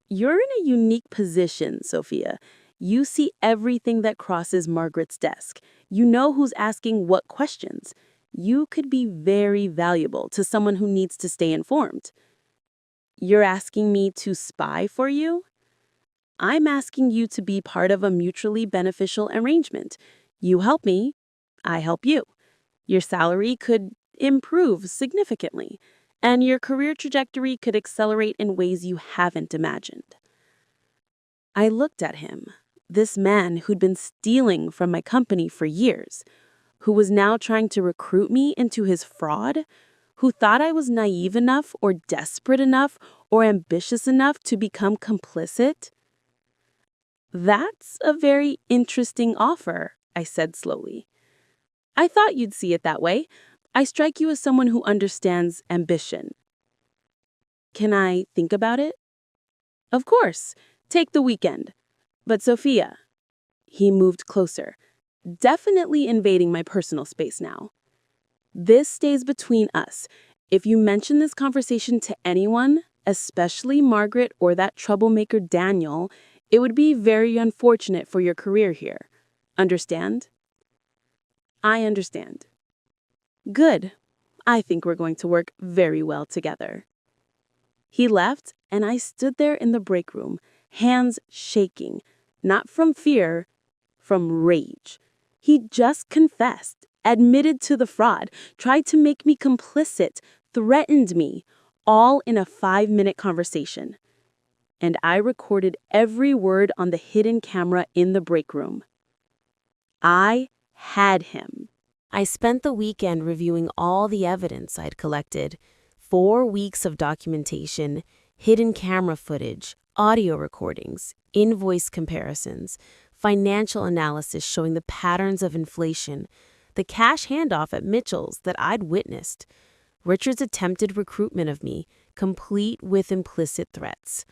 "You're in a unique position, Sophia. You see everything that crosses Margaret's desk. You know who's asking what questions. You could be very valuable to someone who needs to stay informed. You're asking me to spy for you? I'm asking you to be part of a mutually beneficial arrangement. You help me, I help you. Your salary could improve significantly, and your career trajectory could accelerate in ways you haven't imagined. I looked at him, this man who'd been stealing from my company for years, who was now trying to recruit me into his fraud, who thought I was naive enough or desperate enough or ambitious enough to become complicit. That's a very interesting offer, I said slowly. I thought you'd see it that way. I strike you as someone who understands ambition. Can I think about it? Of course. Take the weekend. But Sophia, he moved closer, definitely invading my personal space now. This stays between us. If you mention this conversation to anyone, especially Margaret or that troublemaker Daniel, it would be very unfortunate for your career here. Understand? I understand. Good. I think we're going to work very well together. He left, and I stood there in the break room, hands shaking, not from fear, from rage. He just confessed, admitted to the fraud, tried to make me complicit, threatened me, all in a 5-minute conversation. And I recorded every word on the hidden camera in the break room. I had him. I spent the weekend reviewing all the evidence I'd collected. 4 weeks of documentation, hidden camera footage, audio recordings, invoice comparisons, financial analysis showing the patterns of inflation, the cash handoff at Mitchell's that I'd witnessed, Richard's attempted recruitment of me, complete with implicit threats.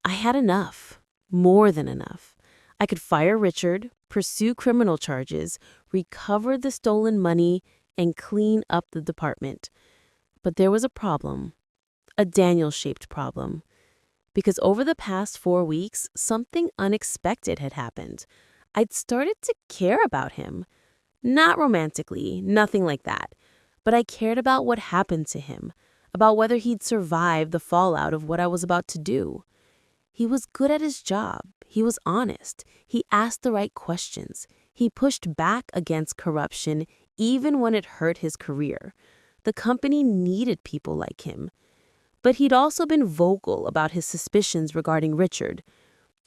I had enough, more than enough. I could fire Richard, pursue criminal charges, recover the stolen money, and clean up the department. But there was a problem, a Daniel-shaped problem. Because over the past 4 weeks, something unexpected had happened. I'd started to care about him. Not romantically, nothing like that. But I cared about what happened to him, about whether he'd survive the fallout of what I was about to do. He was good at his job. He was honest. He asked the right questions. He pushed back against corruption even when it hurt his career. The company needed people like him. But he'd also been vocal about his suspicions regarding Richard.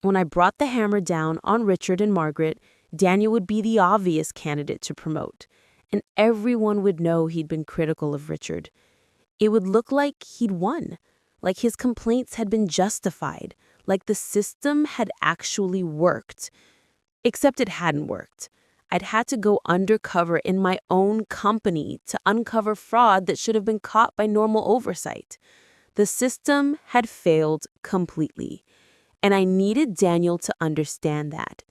When I brought the hammer down on Richard and Margaret, Daniel would be the obvious candidate to promote, and everyone would know he'd been critical of Richard. It would look like he'd won, like his complaints had been justified, like the system had actually worked. Except it hadn't worked. I'd had to go undercover in my own company to uncover fraud that should have been caught by normal oversight. The system had failed completely, and I needed Daniel to understand that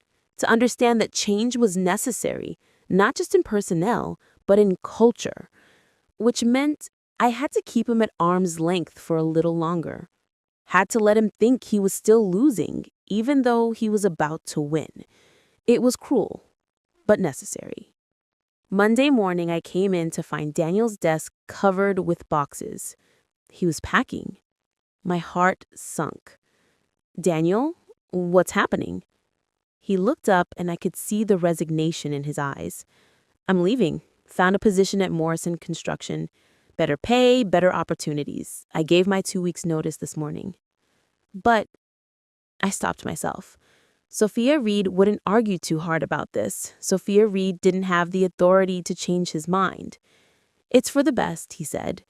change was necessary, not just in personnel, but in culture, which meant I had to keep him at arm's length for a little longer, had to let him think he was still losing, even though he was about to win. It was cruel, but necessary. Monday morning, I came in to find Daniel's desk covered with boxes. He was packing. My heart sunk. Daniel, what's happening? He looked up and I could see the resignation in his eyes. I'm leaving. Found a position at Morrison Construction. Better pay, better opportunities. I gave my 2 weeks notice this morning. But I stopped myself. Sophia Reed wouldn't argue too hard about this. Sophia Reed didn't have the authority to change his mind. It's for the best, he said.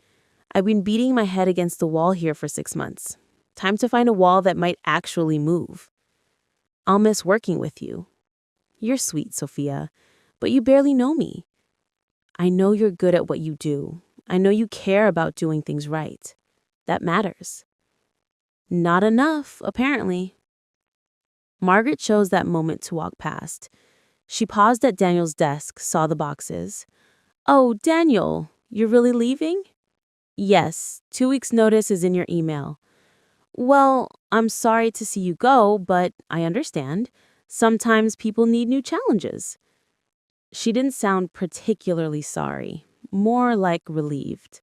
I've been beating my head against the wall here for 6 months. Time to find a wall that might actually move. I'll miss working with you. You're sweet, Sophia, but you barely know me. I know you're good at what you do. I know you care about doing things right. That matters. Not enough, apparently. Margaret chose that moment to walk past. She paused at Daniel's desk, saw the boxes. Oh, Daniel, you're really leaving? Yes, 2 weeks' notice is in your email. Well, I'm sorry to see you go, but I understand. Sometimes people need new challenges. She didn't sound particularly sorry, more like relieved.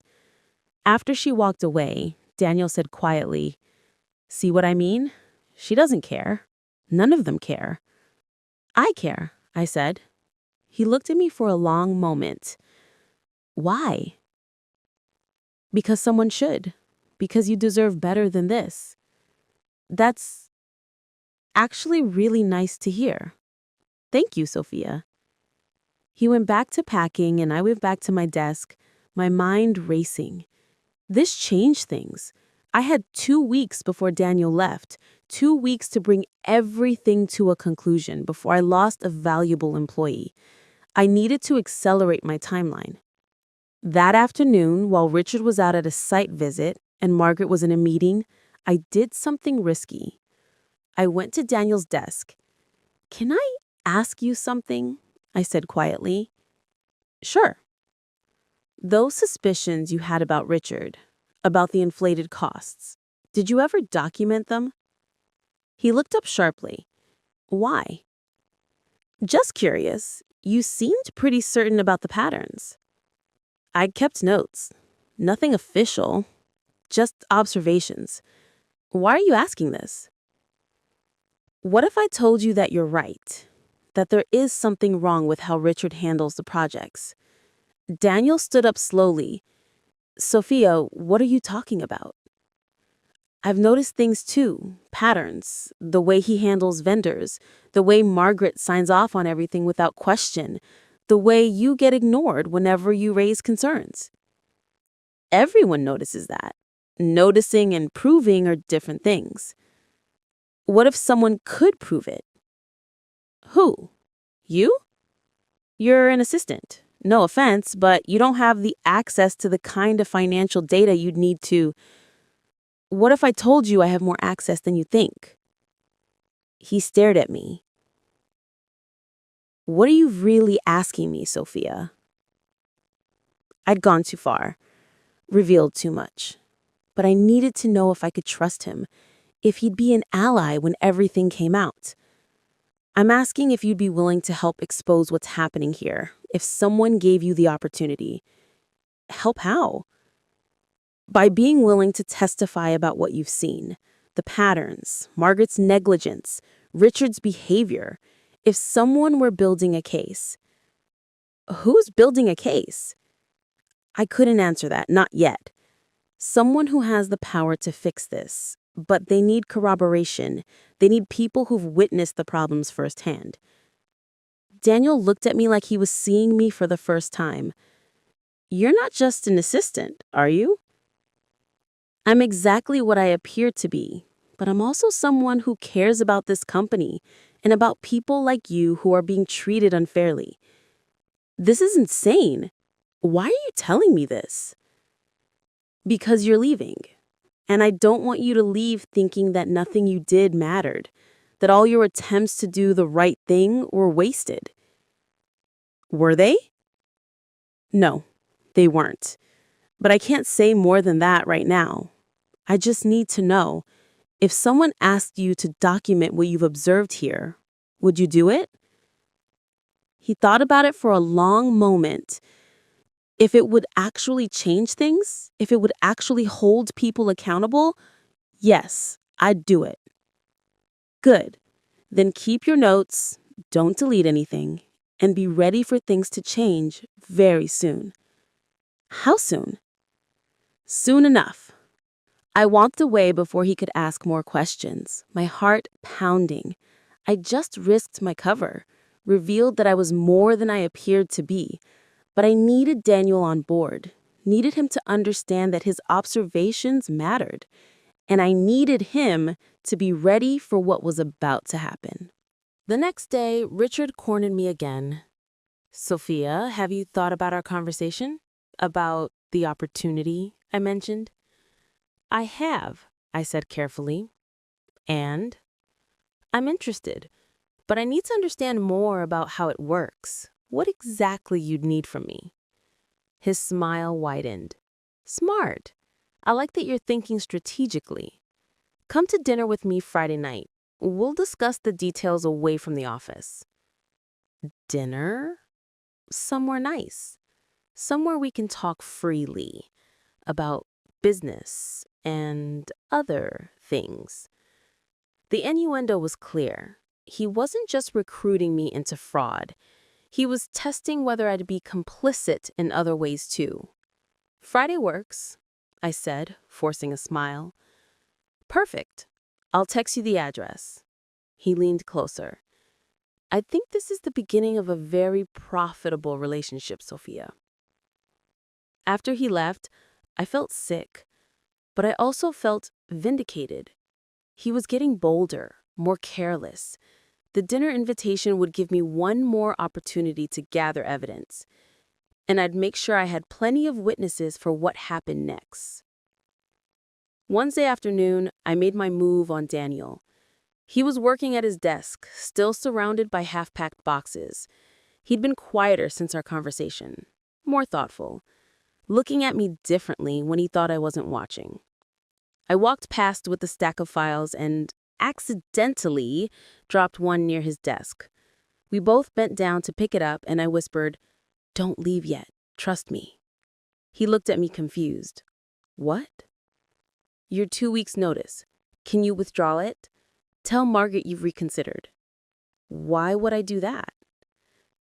After she walked away, Daniel said quietly, "See what I mean? She doesn't care. None of them care." "I care," I said. He looked at me for a long moment. "Why?" "Because someone should. Because you deserve better than this." "That's actually really nice to hear. Thank you, Sophia." He went back to packing and I went back to my desk, my mind racing. This changed things. I had 2 weeks before Daniel left, 2 weeks to bring everything to a conclusion before I lost a valuable employee. I needed to accelerate my timeline. That afternoon, while Richard was out at a site visit and Margaret was in a meeting, I did something risky. I went to Daniel's desk. "Can I ask you something?" I said quietly. "Sure." "Those suspicions you had about Richard, about the inflated costs, did you ever document them?" He looked up sharply. "Why?" "Just curious. You seemed pretty certain about the patterns." "I kept notes. Nothing official. Just observations. Why are you asking this?" "What if I told you that you're right? That there is something wrong with how Richard handles the projects?" Daniel stood up slowly. "Sophia, what are you talking about?" "I've noticed things too, patterns, the way he handles vendors, the way Margaret signs off on everything without question, the way you get ignored whenever you raise concerns." "Everyone notices that. Noticing and proving are different things." "What if someone could prove it?" "Who? You? You're an assistant. No offense, but you don't have the access to the kind of financial data you'd need to. What if I told you I have more access than you think?" He stared at me. "What are you really asking me, Sophia?" I'd gone too far, revealed too much. But I needed to know if I could trust him, if he'd be an ally when everything came out. "I'm asking if you'd be willing to help expose what's happening here, if someone gave you the opportunity." "Help how?" "By being willing to testify about what you've seen, the patterns, Margaret's negligence, Richard's behavior. If someone were building a case." "Who's building a case?" I couldn't answer that, not yet. "Someone who has the power to fix this, but they need corroboration. They need people who've witnessed the problems firsthand." Daniel looked at me like he was seeing me for the first time. "You're not just an assistant, are you?" "I'm exactly what I appear to be, but I'm also someone who cares about this company and about people like you who are being treated unfairly." "This is insane. Why are you telling me this?" "Because you're leaving. And I don't want you to leave thinking that nothing you did mattered, that all your attempts to do the right thing were wasted." "Were they?" "No, they weren't. But I can't say more than that right now. I just need to know, if someone asked you to document what you've observed here, would you do it?" He thought about it for a long moment. If it would actually change things, if it would actually hold people accountable, yes, I'd do it. "Good. Then keep your notes, don't delete anything, and be ready for things to change very soon." "How soon?" "Soon enough." I walked away before he could ask more questions, my heart pounding. I just risked my cover, revealed that I was more than I appeared to be. But I needed Daniel on board, needed him to understand that his observations mattered, and I needed him to be ready for what was about to happen. The next day, Richard cornered me again. "Sophia, have you thought about our conversation? About the opportunity I mentioned?" "I have," I said carefully. "And?" "I'm interested, but I need to understand more about how it works. What exactly you'd need from me." His smile widened. "Smart. I like that you're thinking strategically. Come to dinner with me Friday night. We'll discuss the details away from the office." "Dinner? Somewhere nice. somewhere we can talk freely about business and other things. The innuendo was clear. He wasn't just recruiting me into fraud. He was testing whether I'd be complicit in other ways too. "Friday works," I said, forcing a smile. "Perfect. I'll text you the address." He leaned closer. "I think this is the beginning of a very profitable relationship, Sophia." After he left, I felt sick, but I also felt vindicated. He was getting bolder, more careless. The dinner invitation would give me one more opportunity to gather evidence, and I'd make sure I had plenty of witnesses for what happened next. Wednesday afternoon, I made my move on Daniel. He was working at his desk, still surrounded by half-packed boxes. He'd been quieter since our conversation, more thoughtful, looking at me differently when he thought I wasn't watching. I walked past with the stack of files and accidentally dropped one near his desk. We both bent down to pick it up, and I whispered, "Don't leave yet. Trust me." He looked at me confused. "What?" "Your 2 weeks' notice. Can you withdraw it? Tell Margaret you've reconsidered." "Why would I do that?"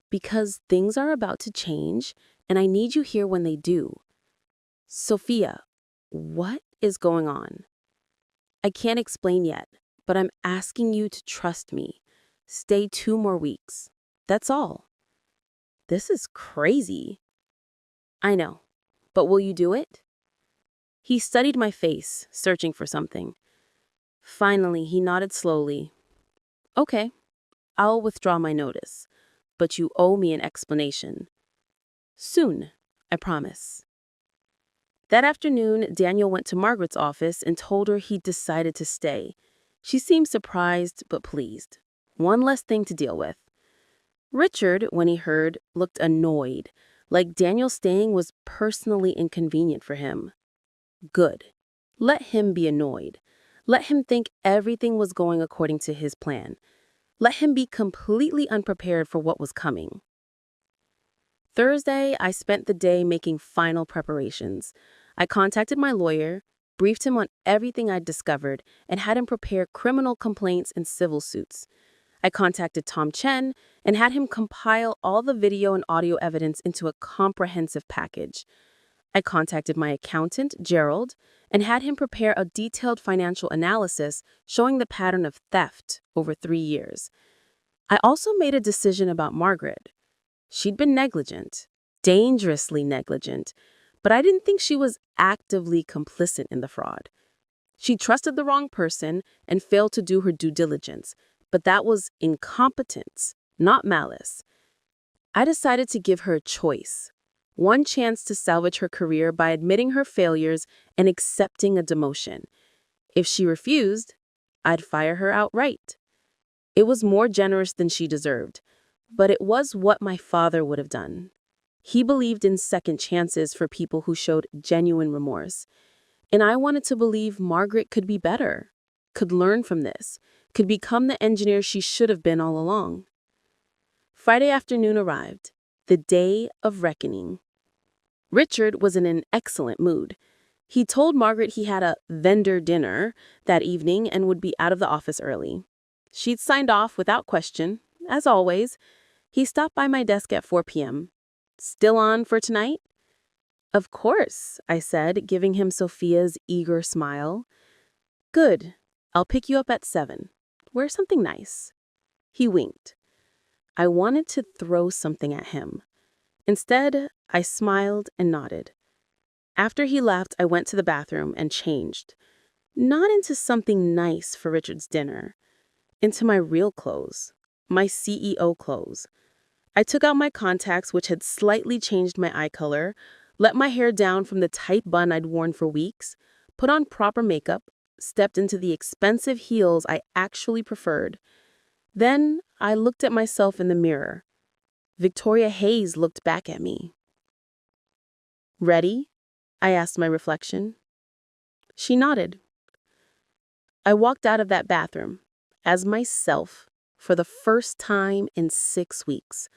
"Because things are about to change, and I need you here when they do." "Sophia, what is going on?" "I can't explain yet, but I'm asking you to trust me. Stay 2 more weeks. That's all." "This is crazy." "I know, but will you do it?" He studied my face, searching for something. Finally, he nodded slowly. "Okay, I'll withdraw my notice, but you owe me an explanation. Soon, I promise." That afternoon, Daniel went to Margaret's office and told her he'd decided to stay. She seemed surprised but pleased. One less thing to deal with. Richard, when he heard, looked annoyed, like Daniel staying was personally inconvenient for him. Good. Let him be annoyed. Let him think everything was going according to his plan. Let him be completely unprepared for what was coming. Thursday, I spent the day making final preparations. I contacted my lawyer, briefed him on everything I'd discovered, and had him prepare criminal complaints and civil suits. I contacted Tom Chen and had him compile all the video and audio evidence into a comprehensive package. I contacted my accountant, Gerald, and had him prepare a detailed financial analysis showing the pattern of theft over 3 years. I also made a decision about Margaret. She'd been negligent, dangerously negligent, but I didn't think she was actively complicit in the fraud. She trusted the wrong person and failed to do her due diligence, but that was incompetence, not malice. I decided to give her a choice, one chance to salvage her career by admitting her failures and accepting a demotion. If she refused, I'd fire her outright. It was more generous than she deserved, but it was what my father would have done. He believed in second chances for people who showed genuine remorse. And I wanted to believe Margaret could be better, could learn from this, could become the engineer she should have been all along. Friday afternoon arrived, the day of reckoning. Richard was in an excellent mood. He told Margaret he had a vendor dinner that evening and would be out of the office early. She'd signed off without question, as always. He stopped by my desk at 4 p.m. "Still on for tonight?" "Of course," I said, giving him Sophia's eager smile. "Good. I'll pick you up at 7. Wear something nice." He winked. I wanted to throw something at him. Instead, I smiled and nodded. After he left, I went to the bathroom and changed. Not into something nice for Richard's dinner. Into my real clothes. My CEO clothes. I took out my contacts, which had slightly changed my eye color, let my hair down from the tight bun I'd worn for weeks, put on proper makeup, stepped into the expensive heels I actually preferred. Then I looked at myself in the mirror. Victoria Hayes looked back at me. "Ready?" I asked my reflection. She nodded. I walked out of that bathroom, as myself, for the first time in 6 weeks.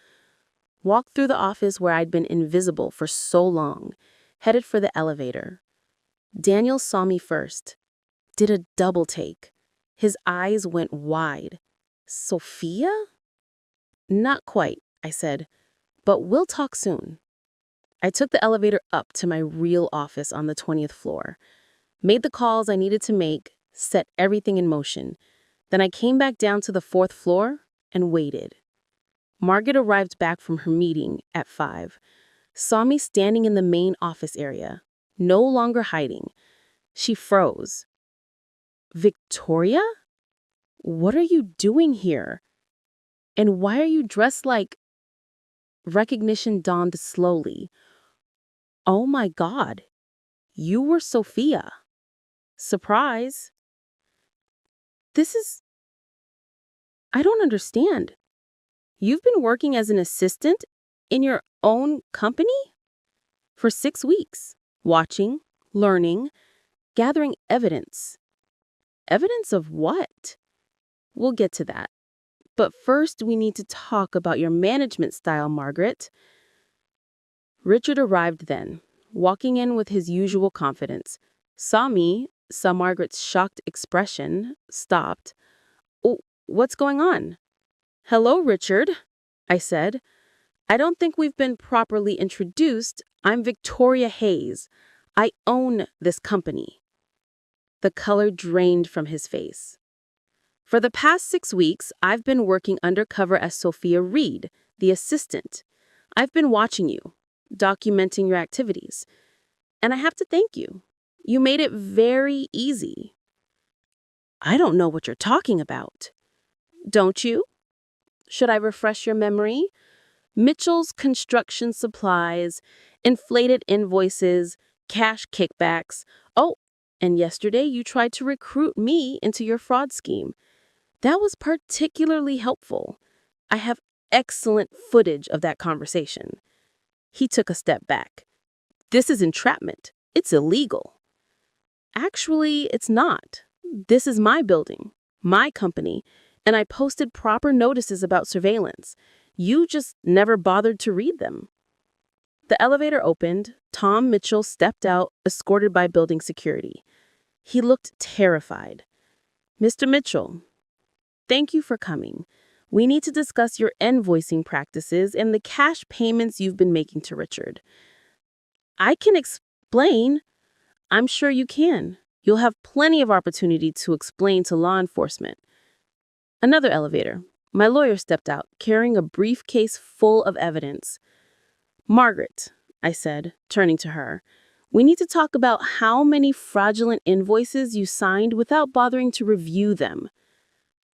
walked through the office where I'd been invisible for so long, headed for the elevator. Daniel saw me first, did a double take. His eyes went wide. Sophia? Not quite, I said, but we'll talk soon. I took the elevator up to my real office on the 20th floor, made the calls I needed to make, set everything in motion. Then I came back down to the 4th floor and waited. Margaret arrived back from her meeting at 5, saw me standing in the main office area, no longer hiding. She froze. Victoria? What are you doing here? And why are you dressed like... Recognition dawned slowly. Oh my God, you were Sophia. Surprise. I don't understand. You've been working as an assistant in your own company for 6 weeks, watching, learning, gathering evidence. Evidence of what? We'll get to that. But first, we need to talk about your management style, Margaret. Richard arrived then, walking in with his usual confidence. Saw me, saw Margaret's shocked expression, stopped. Oh, what's going on? Hello, Richard, I said. I don't think we've been properly introduced. I'm Victoria Hayes. I own this company. The color drained from his face. For the past 6 weeks, I've been working undercover as Sophia Reed, the assistant. I've been watching you, documenting your activities. And I have to thank you. You made it very easy. I don't know what you're talking about. Don't you? Should I refresh your memory? Mitchell's Construction Supplies, inflated invoices, cash kickbacks. Oh, and yesterday you tried to recruit me into your fraud scheme. That was particularly helpful. I have excellent footage of that conversation. He took a step back. This is entrapment. It's illegal. Actually, it's not. This is my building, my company, and I posted proper notices about surveillance. You just never bothered to read them. The elevator opened. Tom Mitchell stepped out, escorted by building security. He looked terrified. Mr. Mitchell, thank you for coming. We need to discuss your invoicing practices and the cash payments you've been making to Richard. I can explain. I'm sure you can. You'll have plenty of opportunity to explain to law enforcement. Another elevator. My lawyer stepped out, carrying a briefcase full of evidence. Margaret, I said, turning to her, we need to talk about how many fraudulent invoices you signed without bothering to review them.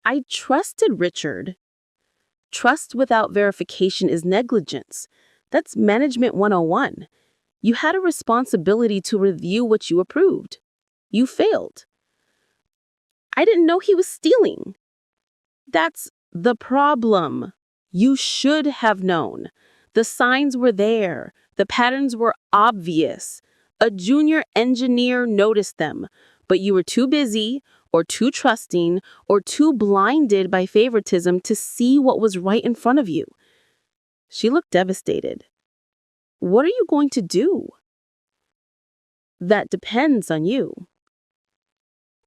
I trusted Richard. Trust without verification is negligence. That's Management 101. You had a responsibility to review what you approved. You failed. I didn't know he was stealing. That's the problem. You should have known. The signs were there. The patterns were obvious. A junior engineer noticed them, but you were too busy or too trusting or too blinded by favoritism to see what was right in front of you. She looked devastated. What are you going to do? That depends on you.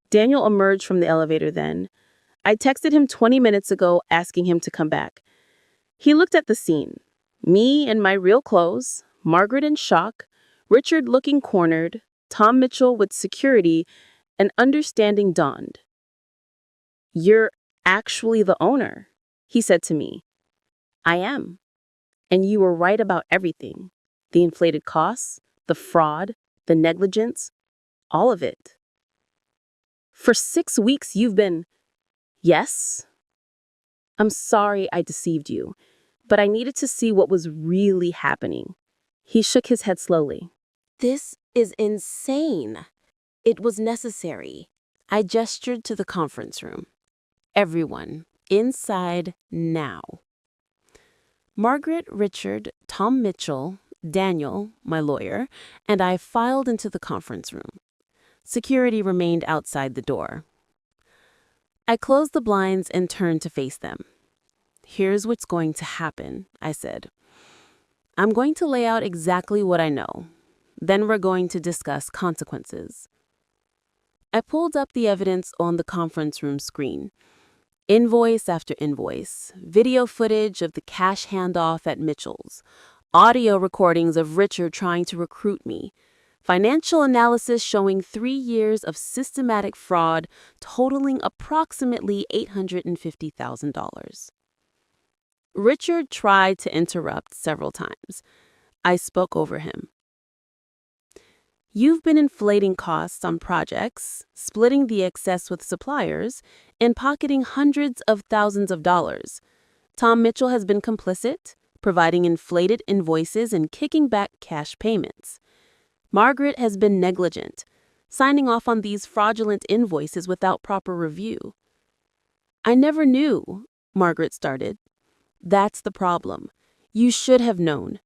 Daniel emerged from the elevator then. I texted him 20 minutes ago asking him to come back. He looked at the scene. Me in my real clothes, Margaret in shock, Richard looking cornered, Tom Mitchell with security, and understanding dawned. You're actually the owner, he said to me. I am. And you were right about everything. The inflated costs, the fraud, the negligence, all of it. For 6 weeks you've been... Yes? I'm sorry I deceived you, but I needed to see what was really happening. He shook his head slowly. This is insane. It was necessary. I gestured to the conference room. Everyone, inside now. Margaret, Richard, Tom Mitchell, Daniel, my lawyer, and I filed into the conference room. Security remained outside the door. I closed the blinds and turned to face them. Here's what's going to happen, I said. I'm going to lay out exactly what I know. Then we're going to discuss consequences. I pulled up the evidence on the conference room screen. Invoice after invoice, video footage of the cash handoff at Mitchell's, audio recordings of Richard trying to recruit me, financial analysis showing 3 years of systematic fraud totaling approximately $850,000. Richard tried to interrupt several times. I spoke over him. You've been inflating costs on projects, splitting the excess with suppliers, and pocketing hundreds of thousands of dollars. Tom Mitchell has been complicit, providing inflated invoices and kicking back cash payments. Margaret has been negligent, signing off on these fraudulent invoices without proper review. I never knew, Margaret started. That's the problem. You should have known.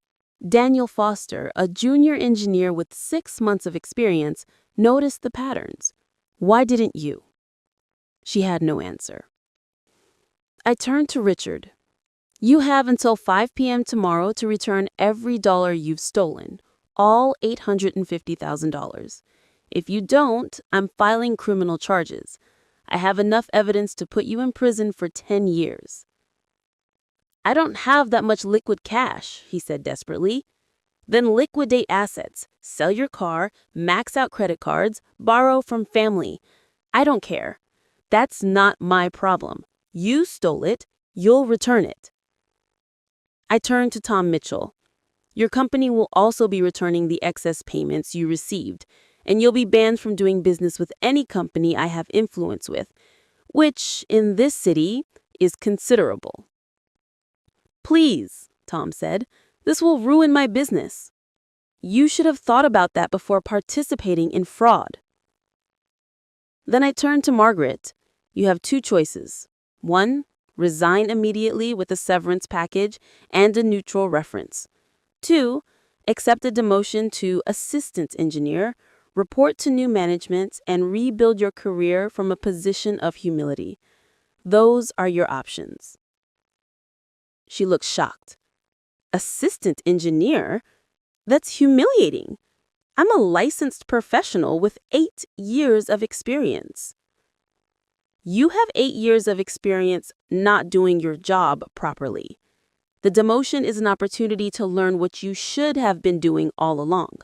Daniel Foster, a junior engineer with 6 months of experience, noticed the patterns. Why didn't you? She had no answer. I turned to Richard. You have until 5 p.m. tomorrow to return every dollar you've stolen, all $850,000. If you don't, I'm filing criminal charges. I have enough evidence to put you in prison for 10 years. I don't have that much liquid cash, he said desperately. Then liquidate assets, sell your car, max out credit cards, borrow from family. I don't care. That's not my problem. You stole it. You'll return it. I turned to Tom Mitchell. Your company will also be returning the excess payments you received, and you'll be banned from doing business with any company I have influence with, which, in this city, is considerable. Please, Tom said, this will ruin my business. You should have thought about that before participating in fraud. Then I turned to Margaret. You have 2 choices. 1, resign immediately with a severance package and a neutral reference. 2, accept a demotion to assistant engineer, report to new management, and rebuild your career from a position of humility. Those are your options. She looked shocked. Assistant engineer? That's humiliating. I'm a licensed professional with 8 years of experience. You have 8 years of experience not doing your job properly. The demotion is an opportunity to learn what you should have been doing all along.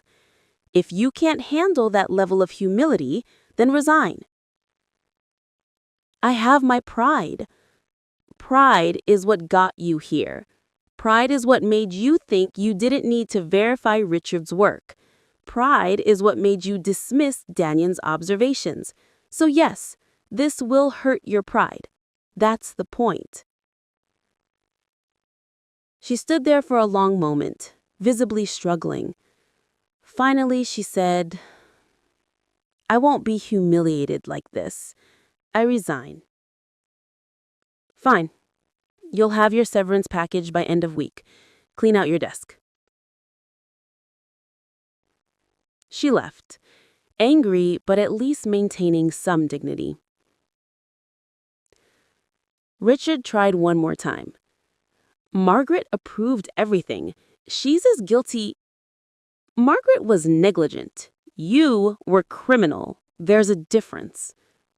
If you can't handle that level of humility, then resign. I have my pride. Pride is what got you here. Pride is what made you think you didn't need to verify Richard's work. Pride is what made you dismiss Danion's observations. So yes, this will hurt your pride. That's the point. She stood there for a long moment, visibly struggling. Finally, she said, I won't be humiliated like this. I resign. Fine. You'll have your severance package by end of week. Clean out your desk. She left, angry but at least maintaining some dignity. Richard tried one more time. Margaret approved everything. She's as guilty. Margaret was negligent. You were criminal. There's a difference.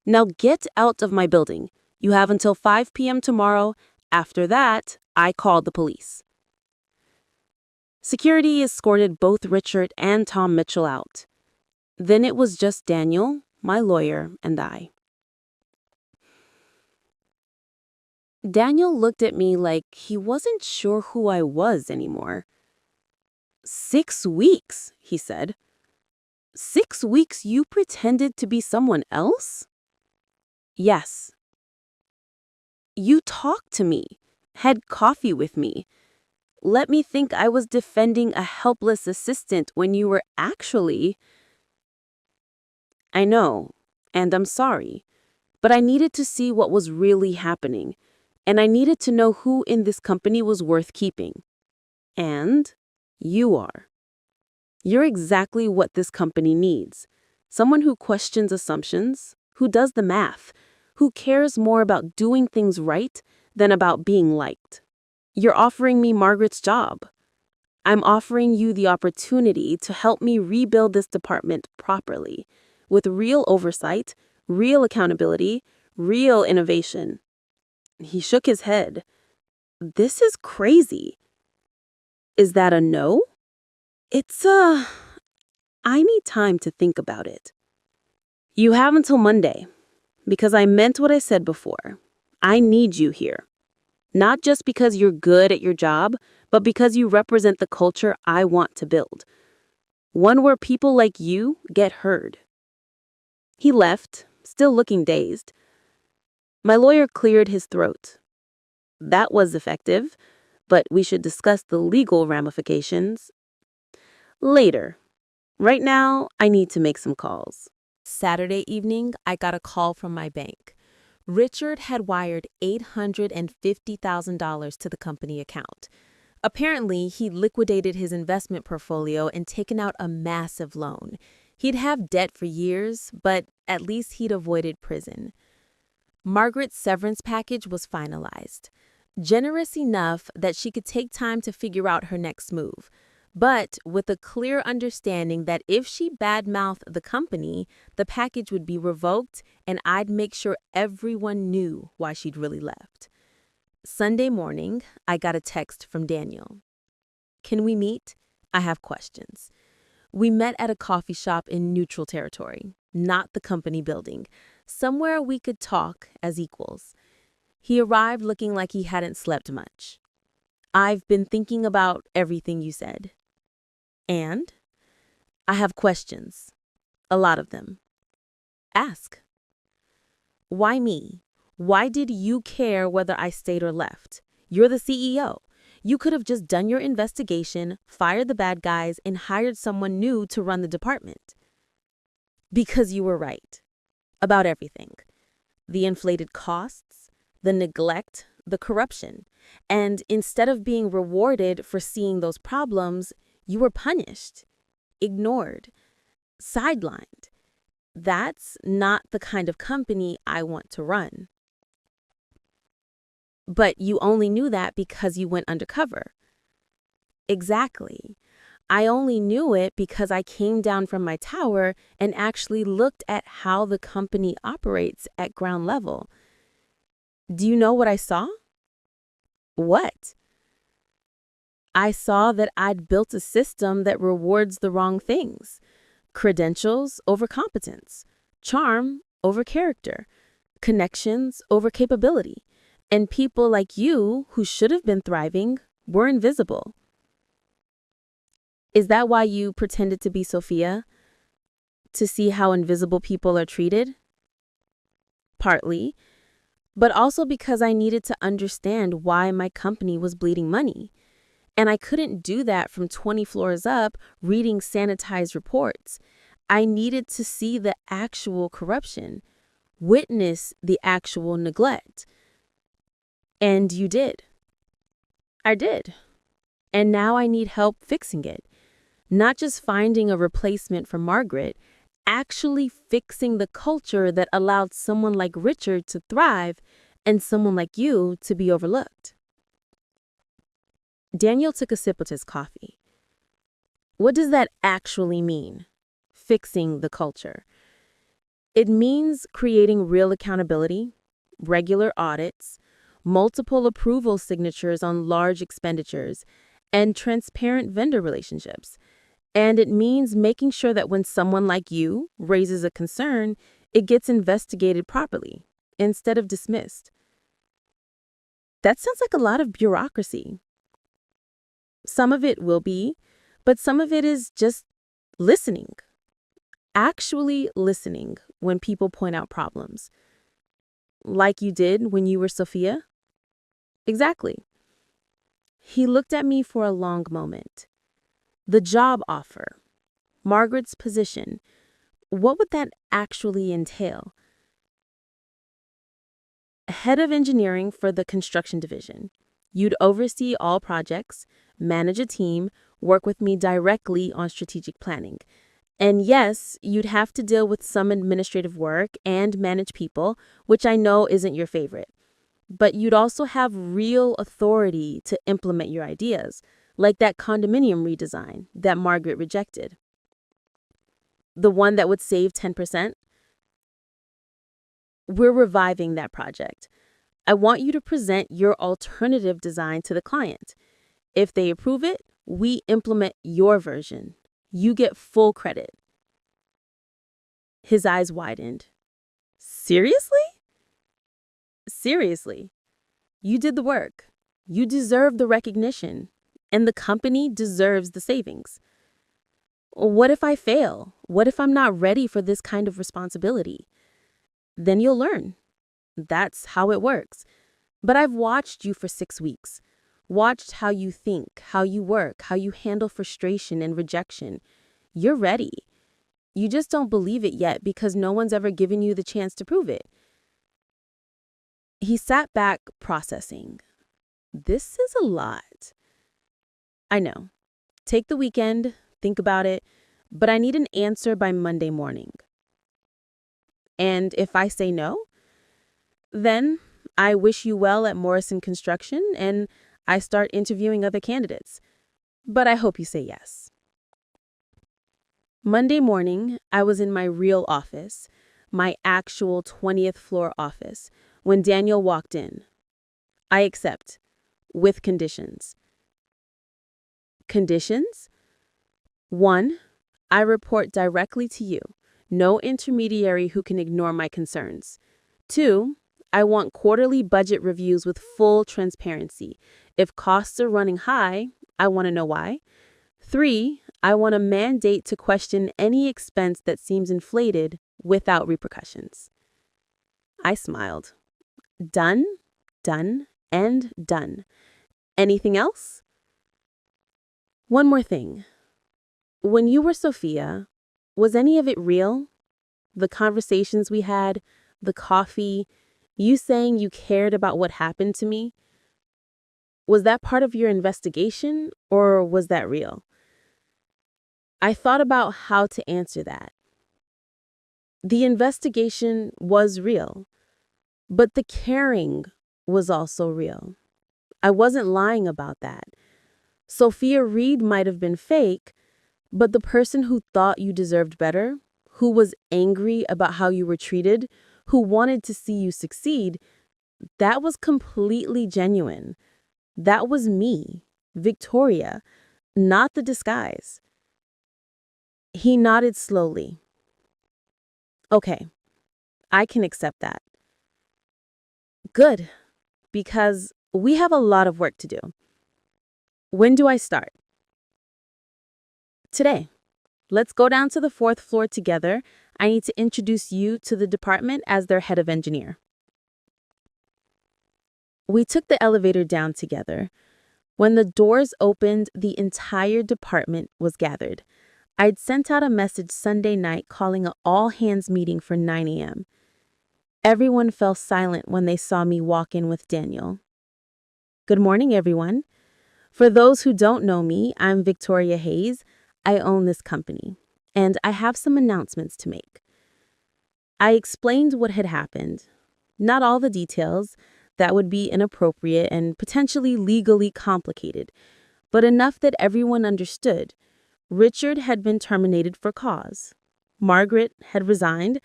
Now get out of my building. You have until 5 p.m. tomorrow. After that, I called the police. Security escorted both Richard and Tom Mitchell out. Then it was just Daniel, my lawyer, and I. Daniel looked at me like he wasn't sure who I was anymore. 6 weeks, he said. 6 weeks you pretended to be someone else? Yes. You talked to me, had coffee with me. Let me think I was defending a helpless assistant when you were actually... I know, and I'm sorry, but I needed to see what was really happening, and I needed to know who in this company was worth keeping. And you are. You're exactly what this company needs. Someone who questions assumptions, who does the math, who cares more about doing things right than about being liked. You're offering me Margaret's job. I'm offering you the opportunity to help me rebuild this department properly, with real oversight, real accountability, real innovation. He shook his head. This is crazy. Is that a no? I need time to think about it. You have until Monday, because I meant what I said before. I need you here. Not just because you're good at your job, but because you represent the culture I want to build. One where people like you get heard. He left, still looking dazed. My lawyer cleared his throat. That was effective, but we should discuss the legal ramifications later. Right now, I need to make some calls. Saturday evening, I got a call from my bank. Richard had wired $850,000 to the company account. Apparently, he liquidated his investment portfolio and taken out a massive loan. He'd have debt for years, but at least he'd avoided prison. Margaret's severance package was finalized. Generous enough that she could take time to figure out her next move, but with a clear understanding that if she badmouthed the company, the package would be revoked and I'd make sure everyone knew why she'd really left. Sunday morning, I got a text from Daniel. Can we meet? I have questions. We met at a coffee shop in neutral territory, not the company building, somewhere we could talk as equals. He arrived looking like he hadn't slept much. I've been thinking about everything you said. And I have questions. A lot of them. Ask. Why me? Why did you care whether I stayed or left? You're the CEO. You could have just done your investigation, fired the bad guys, and hired someone new to run the department. Because you were right. About everything. The inflated costs, the neglect, the corruption. And instead of being rewarded for seeing those problems, you were punished, ignored, sidelined. That's not the kind of company I want to run. But you only knew that because you went undercover. Exactly. I only knew it because I came down from my tower and actually looked at how the company operates at ground level. Do you know what I saw? What? I saw that I'd built a system that rewards the wrong things. Credentials over competence, charm over character, connections over capability. And people like you, who should have been thriving, were invisible. Is that why you pretended to be Sophia? To see how invisible people are treated? Partly, but also because I needed to understand why my company was bleeding money. And I couldn't do that from 20 floors up reading sanitized reports. I needed to see the actual corruption, witness the actual neglect. And you did. I did. And now I need help fixing it. Not just finding a replacement for Margaret, actually fixing the culture that allowed someone like Richard to thrive and someone like you to be overlooked. Daniel took a sip of his coffee. What does that actually mean? Fixing the culture. It means creating real accountability, regular audits, multiple approval signatures on large expenditures, and transparent vendor relationships. And it means making sure that when someone like you raises a concern, it gets investigated properly, instead of dismissed. That sounds like a lot of bureaucracy. Some of it will be, but some of it is just listening. Actually listening when people point out problems. Like you did when you were Sophia? Exactly. He looked at me for a long moment. The job offer, Margaret's position, what would that actually entail? Head of engineering for the construction division. You'd oversee all projects, manage a team, work with me directly on strategic planning. And yes, you'd have to deal with some administrative work and manage people, which I know isn't your favorite. But you'd also have real authority to implement your ideas, like that condominium redesign that Margaret rejected. The one that would save 10%? We're reviving that project. I want you to present your alternative design to the client. If they approve it, we implement your version. You get full credit. His eyes widened. Seriously? Seriously. You did the work. You deserve the recognition. And the company deserves the savings. What if I fail? What if I'm not ready for this kind of responsibility? Then you'll learn. That's how it works. But I've watched you for 6 weeks. Watched how you think, how you work, how you handle frustration and rejection. You're ready. You just don't believe it yet because no one's ever given you the chance to prove it. He sat back, processing. This is a lot. I know. Take the weekend, think about it, but I need an answer by Monday morning. And if I say no, then I wish you well at Morrison Construction and I start interviewing other candidates. But I hope you say yes. Monday morning, I was in my real office, my actual 20th floor office, when Daniel walked in. I accept, with conditions. Conditions? 1, I report directly to you. No intermediary who can ignore my concerns. 2, I want quarterly budget reviews with full transparency. If costs are running high, I want to know why. 3, I want a mandate to question any expense that seems inflated without repercussions. I smiled. Done, done, and done. Anything else? One more thing. When you were Sophia, was any of it real? The conversations we had, the coffee, you saying you cared about what happened to me? Was that part of your investigation, or was that real? I thought about how to answer that. The investigation was real, but the caring was also real. I wasn't lying about that. Sophia Reed might have been fake, but the person who thought you deserved better, who was angry about how you were treated, who wanted to see you succeed, that was completely genuine. That was me, Victoria, not the disguise. He nodded slowly. Okay, I can accept that. Good, because we have a lot of work to do. When do I start? Today. Let's go down to the 4th floor together. I need to introduce you to the department as their head of engineer. We took the elevator down together. When the doors opened, the entire department was gathered. I'd sent out a message Sunday night calling an all-hands meeting for 9 a.m. Everyone fell silent when they saw me walk in with Daniel. Good morning, everyone. For those who don't know me, I'm Victoria Hayes. I own this company, and I have some announcements to make. I explained what had happened. Not all the details. That would be inappropriate and potentially legally complicated, but enough that everyone understood. Richard had been terminated for cause. Margaret had resigned.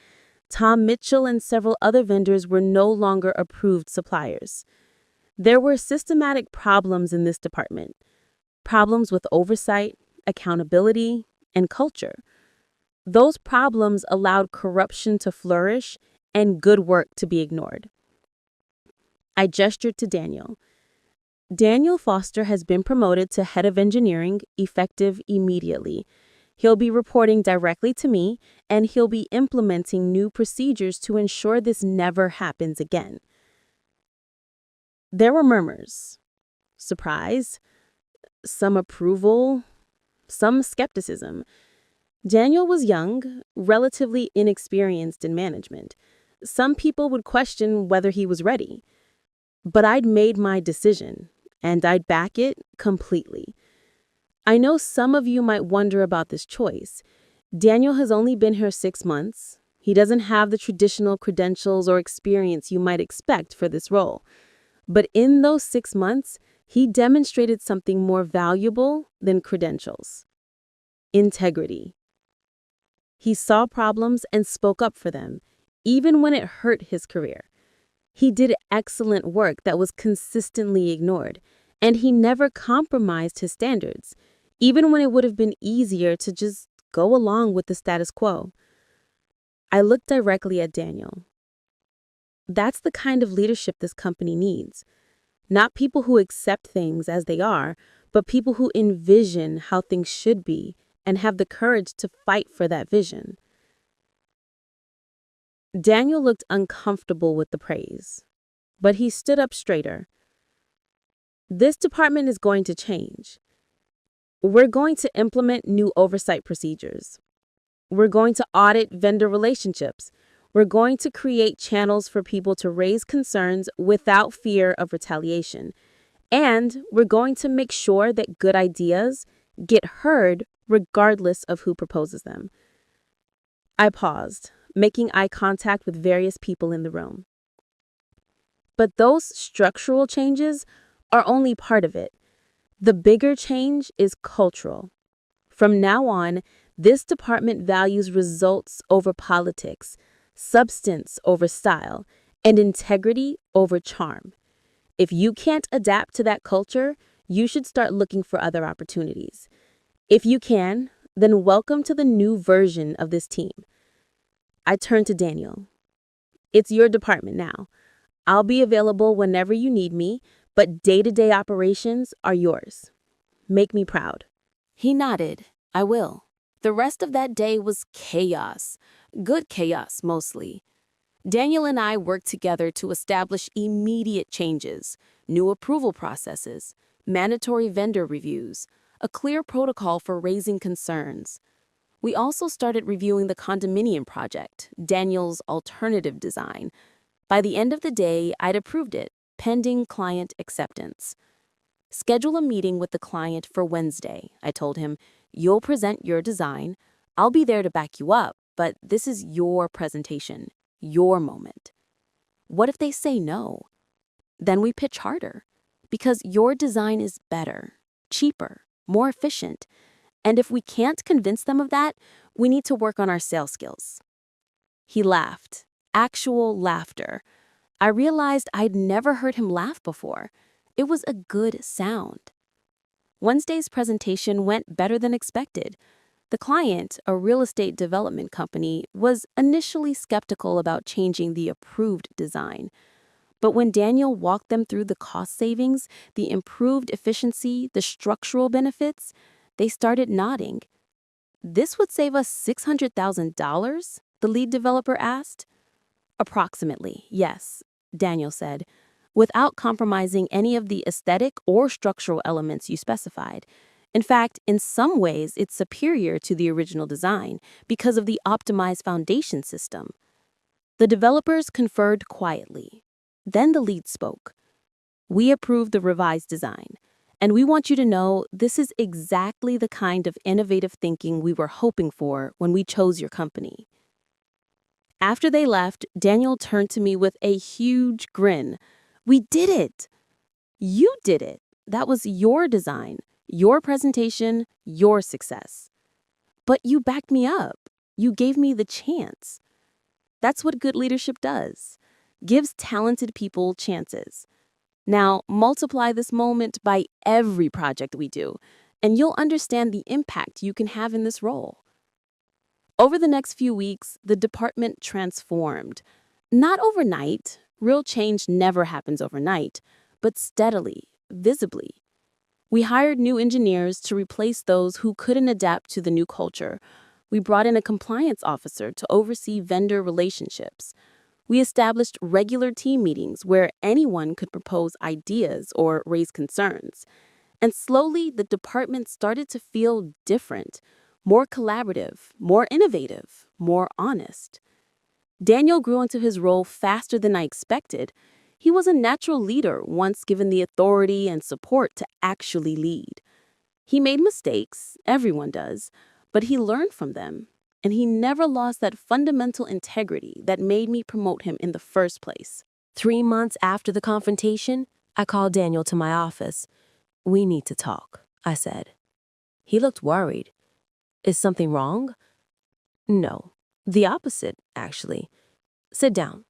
Tom Mitchell and several other vendors were no longer approved suppliers. There were systematic problems in this department. Problems with oversight, accountability, and culture. Those problems allowed corruption to flourish and good work to be ignored. I gestured to Daniel. Daniel Foster has been promoted to head of engineering, effective immediately. He'll be reporting directly to me, and he'll be implementing new procedures to ensure this never happens again. There were murmurs, surprise, some approval, some skepticism. Daniel was young, relatively inexperienced in management. Some people would question whether he was ready. But I'd made my decision, and I'd back it completely. I know some of you might wonder about this choice. Daniel has only been here 6 months. He doesn't have the traditional credentials or experience you might expect for this role. But in those 6 months, He demonstrated something more valuable than credentials: integrity. He saw problems and spoke up for them, even when it hurt his career. He did excellent work that was consistently ignored, and he never compromised his standards, even when it would have been easier to just go along with the status quo. I looked directly at Daniel. That's the kind of leadership this company needs. Not people who accept things as they are, but people who envision how things should be and have the courage to fight for that vision. Daniel looked uncomfortable with the praise, but he stood up straighter. This department is going to change. We're going to implement new oversight procedures. We're going to audit vendor relationships. We're going to create channels for people to raise concerns without fear of retaliation. And we're going to make sure that good ideas get heard regardless of who proposes them. I paused, making eye contact with various people in the room. But those structural changes are only part of it. The bigger change is cultural. From now on, this department values results over politics, substance over style, and integrity over charm. If you can't adapt to that culture, you should start looking for other opportunities. If you can, then welcome to the new version of this team. I turned to Daniel. It's your department now. I'll be available whenever you need me, but day-to-day operations are yours. Make me proud. He nodded. I will. The rest of that day was chaos. Good chaos, mostly. Daniel and I worked together to establish immediate changes, new approval processes, mandatory vendor reviews, a clear protocol for raising concerns. We also started reviewing the condominium project, Daniel's alternative design. By the end of the day, I'd approved it, pending client acceptance. Schedule a meeting with the client for Wednesday, I told him. You'll present your design. I'll be there to back you up, but this is your presentation, your moment. What if they say no? Then we pitch harder, because your design is better, cheaper, more efficient. And if we can't convince them of that, we need to work on our sales skills. He laughed, actual laughter. I realized I'd never heard him laugh before. It was a good sound. Wednesday's presentation went better than expected. The client, a real estate development company, was initially skeptical about changing the approved design. But when Daniel walked them through the cost savings, the improved efficiency, the structural benefits, they started nodding. This would save us $600,000? The lead developer asked. Approximately, yes, Daniel said, without compromising any of the aesthetic or structural elements you specified. In fact, in some ways, it's superior to the original design because of the optimized foundation system. The developers conferred quietly. Then the lead spoke. We approved the revised design, and we want you to know this is exactly the kind of innovative thinking we were hoping for when we chose your company. After they left, Daniel turned to me with a huge grin. We did it! You did it! That was your design, your presentation, your success. But you backed me up. You gave me the chance. That's what good leadership does. Gives talented people chances. Now, multiply this moment by every project we do, and you'll understand the impact you can have in this role. Over the next few weeks, the department transformed. Not overnight. Real change never happens overnight, but steadily, visibly. We hired new engineers to replace those who couldn't adapt to the new culture. We brought in a compliance officer to oversee vendor relationships. We established regular team meetings where anyone could propose ideas or raise concerns. And slowly, the department started to feel different, more collaborative, more innovative, more honest. Daniel grew into his role faster than I expected. He was a natural leader once given the authority and support to actually lead. He made mistakes, everyone does, but he learned from them, and he never lost that fundamental integrity that made me promote him in the first place. 3 months after the confrontation, I called Daniel to my office. "We need to talk," I said. He looked worried. "Is something wrong?" "No. The opposite, actually. Sit down."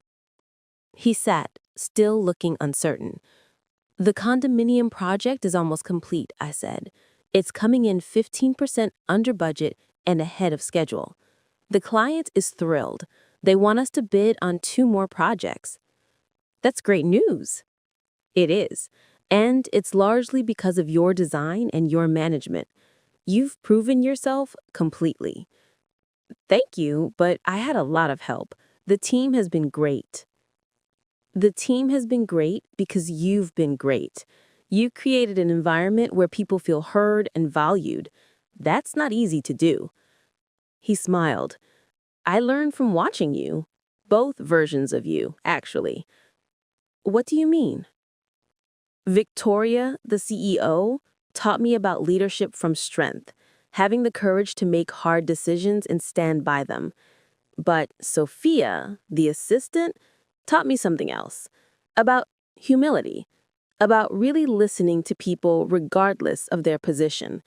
He sat, still looking uncertain. "The condominium project is almost complete," I said. "It's coming in 15% under budget and ahead of schedule. The client is thrilled. They want us to bid on 2 more projects." "That's great news." "It is. And it's largely because of your design and your management. You've proven yourself completely." "Thank you, but I had a lot of help. The team has been great." "The team has been great because you've been great. You created an environment where people feel heard and valued. That's not easy to do." He smiled. "I learned from watching you. Both versions of you, actually." "What do you mean?" "Victoria, the CEO, taught me about leadership from strength, having the courage to make hard decisions and stand by them. But Sophia, the assistant, taught me something else, about humility, about really listening to people regardless of their position,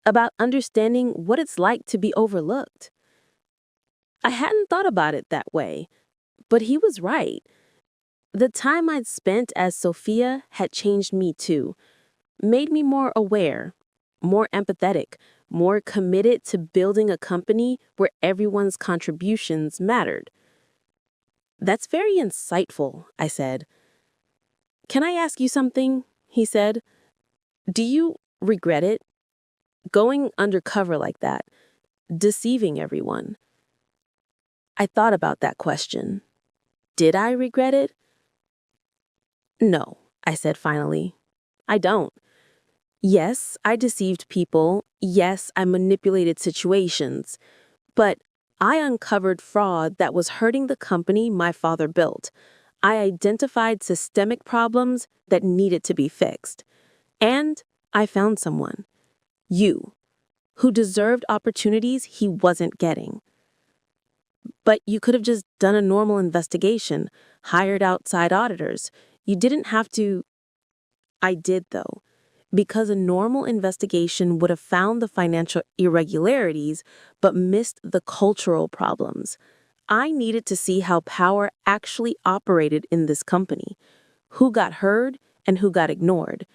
about understanding what it's like to be overlooked." I hadn't thought about it that way, but he was right. The time I'd spent as Sophia had changed me too, made me more aware, more empathetic, more committed to building a company where everyone's contributions mattered. "That's very insightful," I said. "Can I ask you something?" he said. "Do you regret it? Going undercover like that, deceiving everyone?" I thought about that question. Did I regret it? "No," I said finally. "I don't. Yes, I deceived people. Yes, I manipulated situations. But I uncovered fraud that was hurting the company my father built. I identified systemic problems that needed to be fixed. And I found someone, you, who deserved opportunities he wasn't getting." "But you could have just done a normal investigation, hired outside auditors. You didn't have to." "I did, though, because a normal investigation would have found the financial irregularities but missed the cultural problems. I needed to see how power actually operated in this company, who got heard and who got ignored,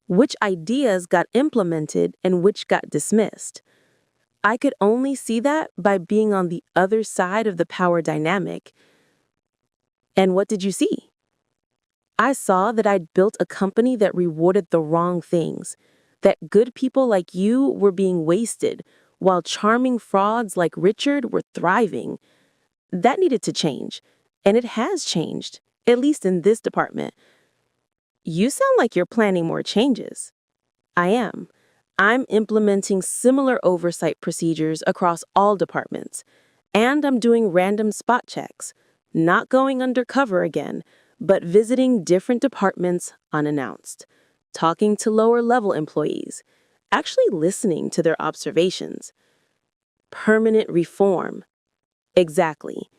which ideas got implemented and which got dismissed. I could only see that by being on the other side of the power dynamic." "And what did you see?" "I saw that I'd built a company that rewarded the wrong things, that good people like you were being wasted, while charming frauds like Richard were thriving. That needed to change, and it has changed, at least in this department." "You sound like you're planning more changes." "I am. I'm implementing similar oversight procedures across all departments, and I'm doing random spot checks, not going undercover again, but visiting different departments unannounced, talking to lower-level employees, actually listening to their observations." "Permanent reform." Exactly.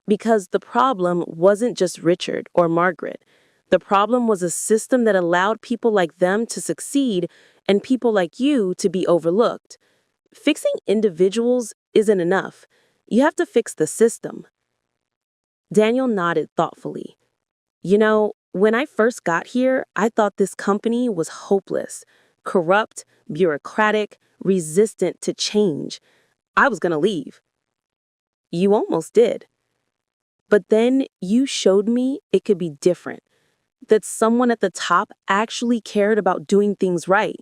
Because the problem wasn't just Richard or Margaret. The problem was a system that allowed people like them to succeed and people like you to be overlooked. Fixing individuals isn't enough. You have to fix the system. Daniel nodded thoughtfully. "You know, when I first got here, I thought this company was hopeless, corrupt, bureaucratic, resistant to change. I was going to leave." "You almost did. But then you showed me it could be different, that someone at the top actually cared about doing things right.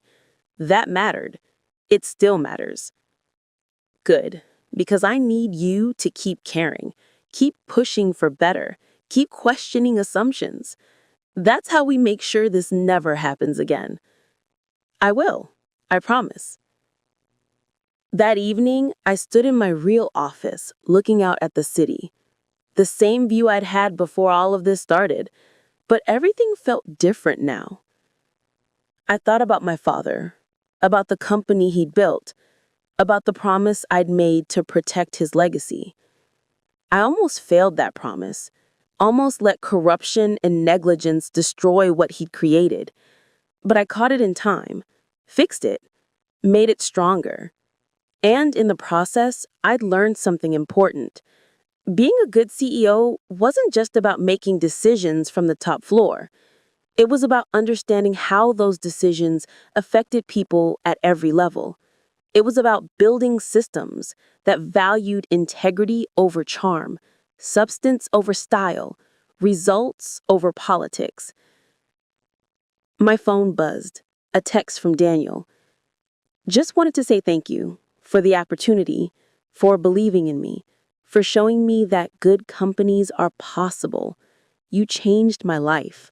That mattered. It still matters." "Good, because I need you to keep caring, keep pushing for better, keep questioning assumptions. That's how we make sure this never happens again." "I will. I promise." That evening, I stood in my real office, looking out at the city. The same view I'd had before all of this started, but everything felt different now. I thought about my father, about the company he'd built, about the promise I'd made to protect his legacy. I almost failed that promise. almost let corruption and negligence destroy what he'd created. But I caught it in time, fixed it, made it stronger. And in the process, I'd learned something important. Being a good CEO wasn't just about making decisions from the top floor. It was about understanding how those decisions affected people at every level. It was about building systems that valued integrity over charm, substance over style, results over politics. My phone buzzed, a text from Daniel. Just wanted to say thank you for the opportunity, for believing in me, for showing me that good companies are possible. You changed my life.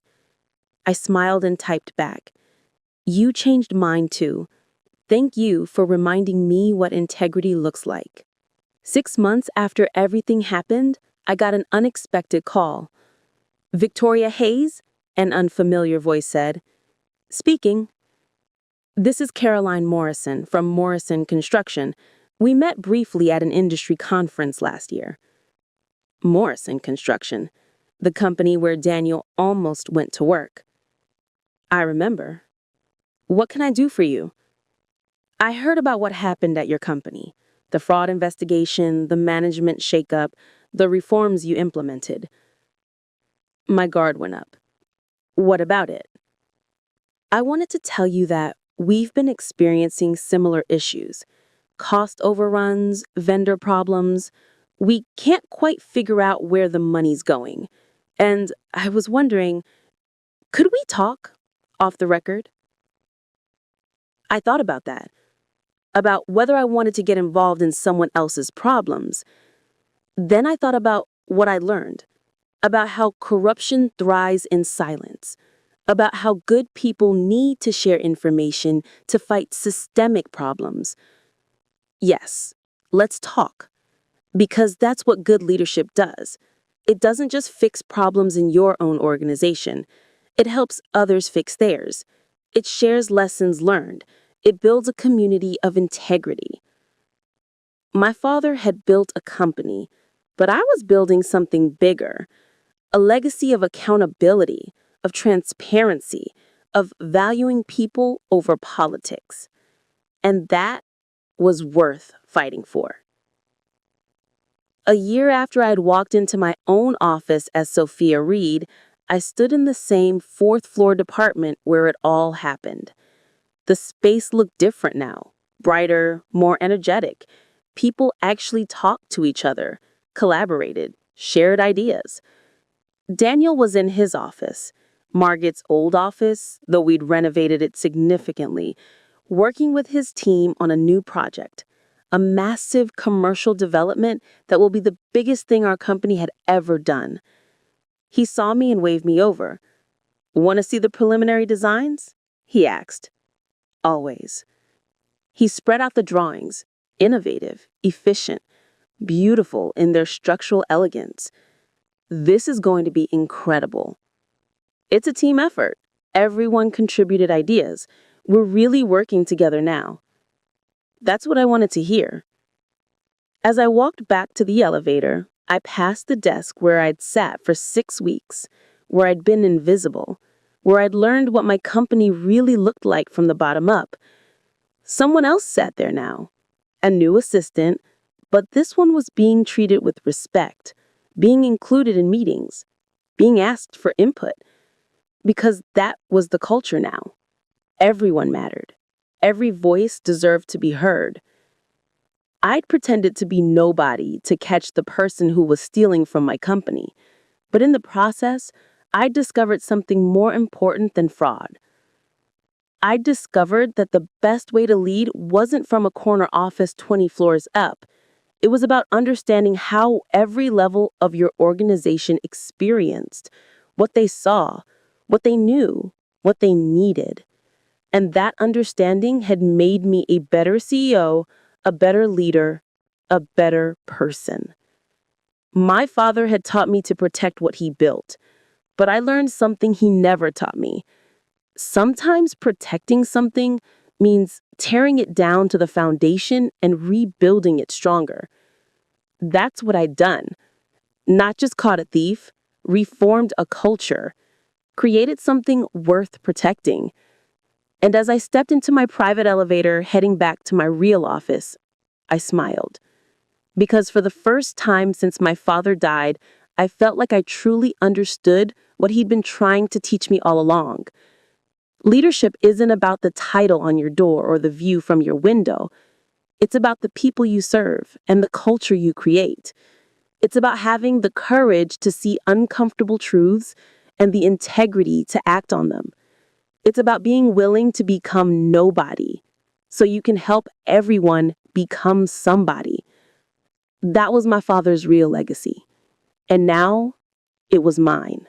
I smiled and typed back. You changed mine too. Thank you for reminding me what integrity looks like. 6 months after everything happened, I got an unexpected call. Victoria Hayes, an unfamiliar voice said. Speaking. This is Caroline Morrison from Morrison Construction. We met briefly at an industry conference last year. Morrison Construction, the company where Daniel almost went to work. I remember. What can I do for you? I heard about what happened at your company, the fraud investigation, the management shakeup, the reforms you implemented. My guard went up. What about it? I wanted to tell you that we've been experiencing similar issues. Cost overruns, vendor problems. We can't quite figure out where the money's going. And I was wondering, could we talk off the record? I thought about that, about whether I wanted to get involved in someone else's problems. Then I thought about what I learned, about how corruption thrives in silence, about how good people need to share information to fight systemic problems. Yes, let's talk, because that's what good leadership does. It doesn't just fix problems in your own organization. It helps others fix theirs. It shares lessons learned. It builds a community of integrity. My father had built a company, but I was building something bigger, a legacy of accountability, of transparency, of valuing people over politics. And that was worth fighting for. A year after I'd walked into my own office as Sophia Reed, I stood in the same fourth-floor department where it all happened. The space looked different now, brighter, more energetic. People actually talked to each other, collaborated, shared ideas. Daniel was in his office, Margit's old office, though we'd renovated it significantly, working with his team on a new project, a massive commercial development that will be the biggest thing our company had ever done. He saw me and waved me over. Want to see the preliminary designs? He asked. Always. He spread out the drawings, innovative, efficient, beautiful in their structural elegance. This is going to be incredible. It's a team effort. Everyone contributed ideas. We're really working together now. That's what I wanted to hear. As I walked back to the elevator, I passed the desk where I'd sat for 6 weeks, where I'd been invisible, where I'd learned what my company really looked like from the bottom up. Someone else sat there now, a new assistant, but this one was being treated with respect, being included in meetings, being asked for input, because that was the culture now. Everyone mattered. Every voice deserved to be heard. I'd pretended to be nobody to catch the person who was stealing from my company, but in the process, I discovered something more important than fraud. I discovered that the best way to lead wasn't from a corner office 20 floors up. It was about understanding how every level of your organization experienced, what they saw, what they knew, what they needed. And that understanding had made me a better CEO, a better leader, a better person. My father had taught me to protect what he built, but I learned something he never taught me. Sometimes protecting something means tearing it down to the foundation and rebuilding it stronger. That's what I'd done. Not just caught a thief, reformed a culture, created something worth protecting. And as I stepped into my private elevator heading back to my real office, I smiled. Because for the first time since my father died, I felt like I truly understood what he'd been trying to teach me all along. Leadership isn't about the title on your door or the view from your window. It's about the people you serve and the culture you create. It's about having the courage to see uncomfortable truths and the integrity to act on them. It's about being willing to become nobody so you can help everyone become somebody. That was my father's real legacy. And now it was mine.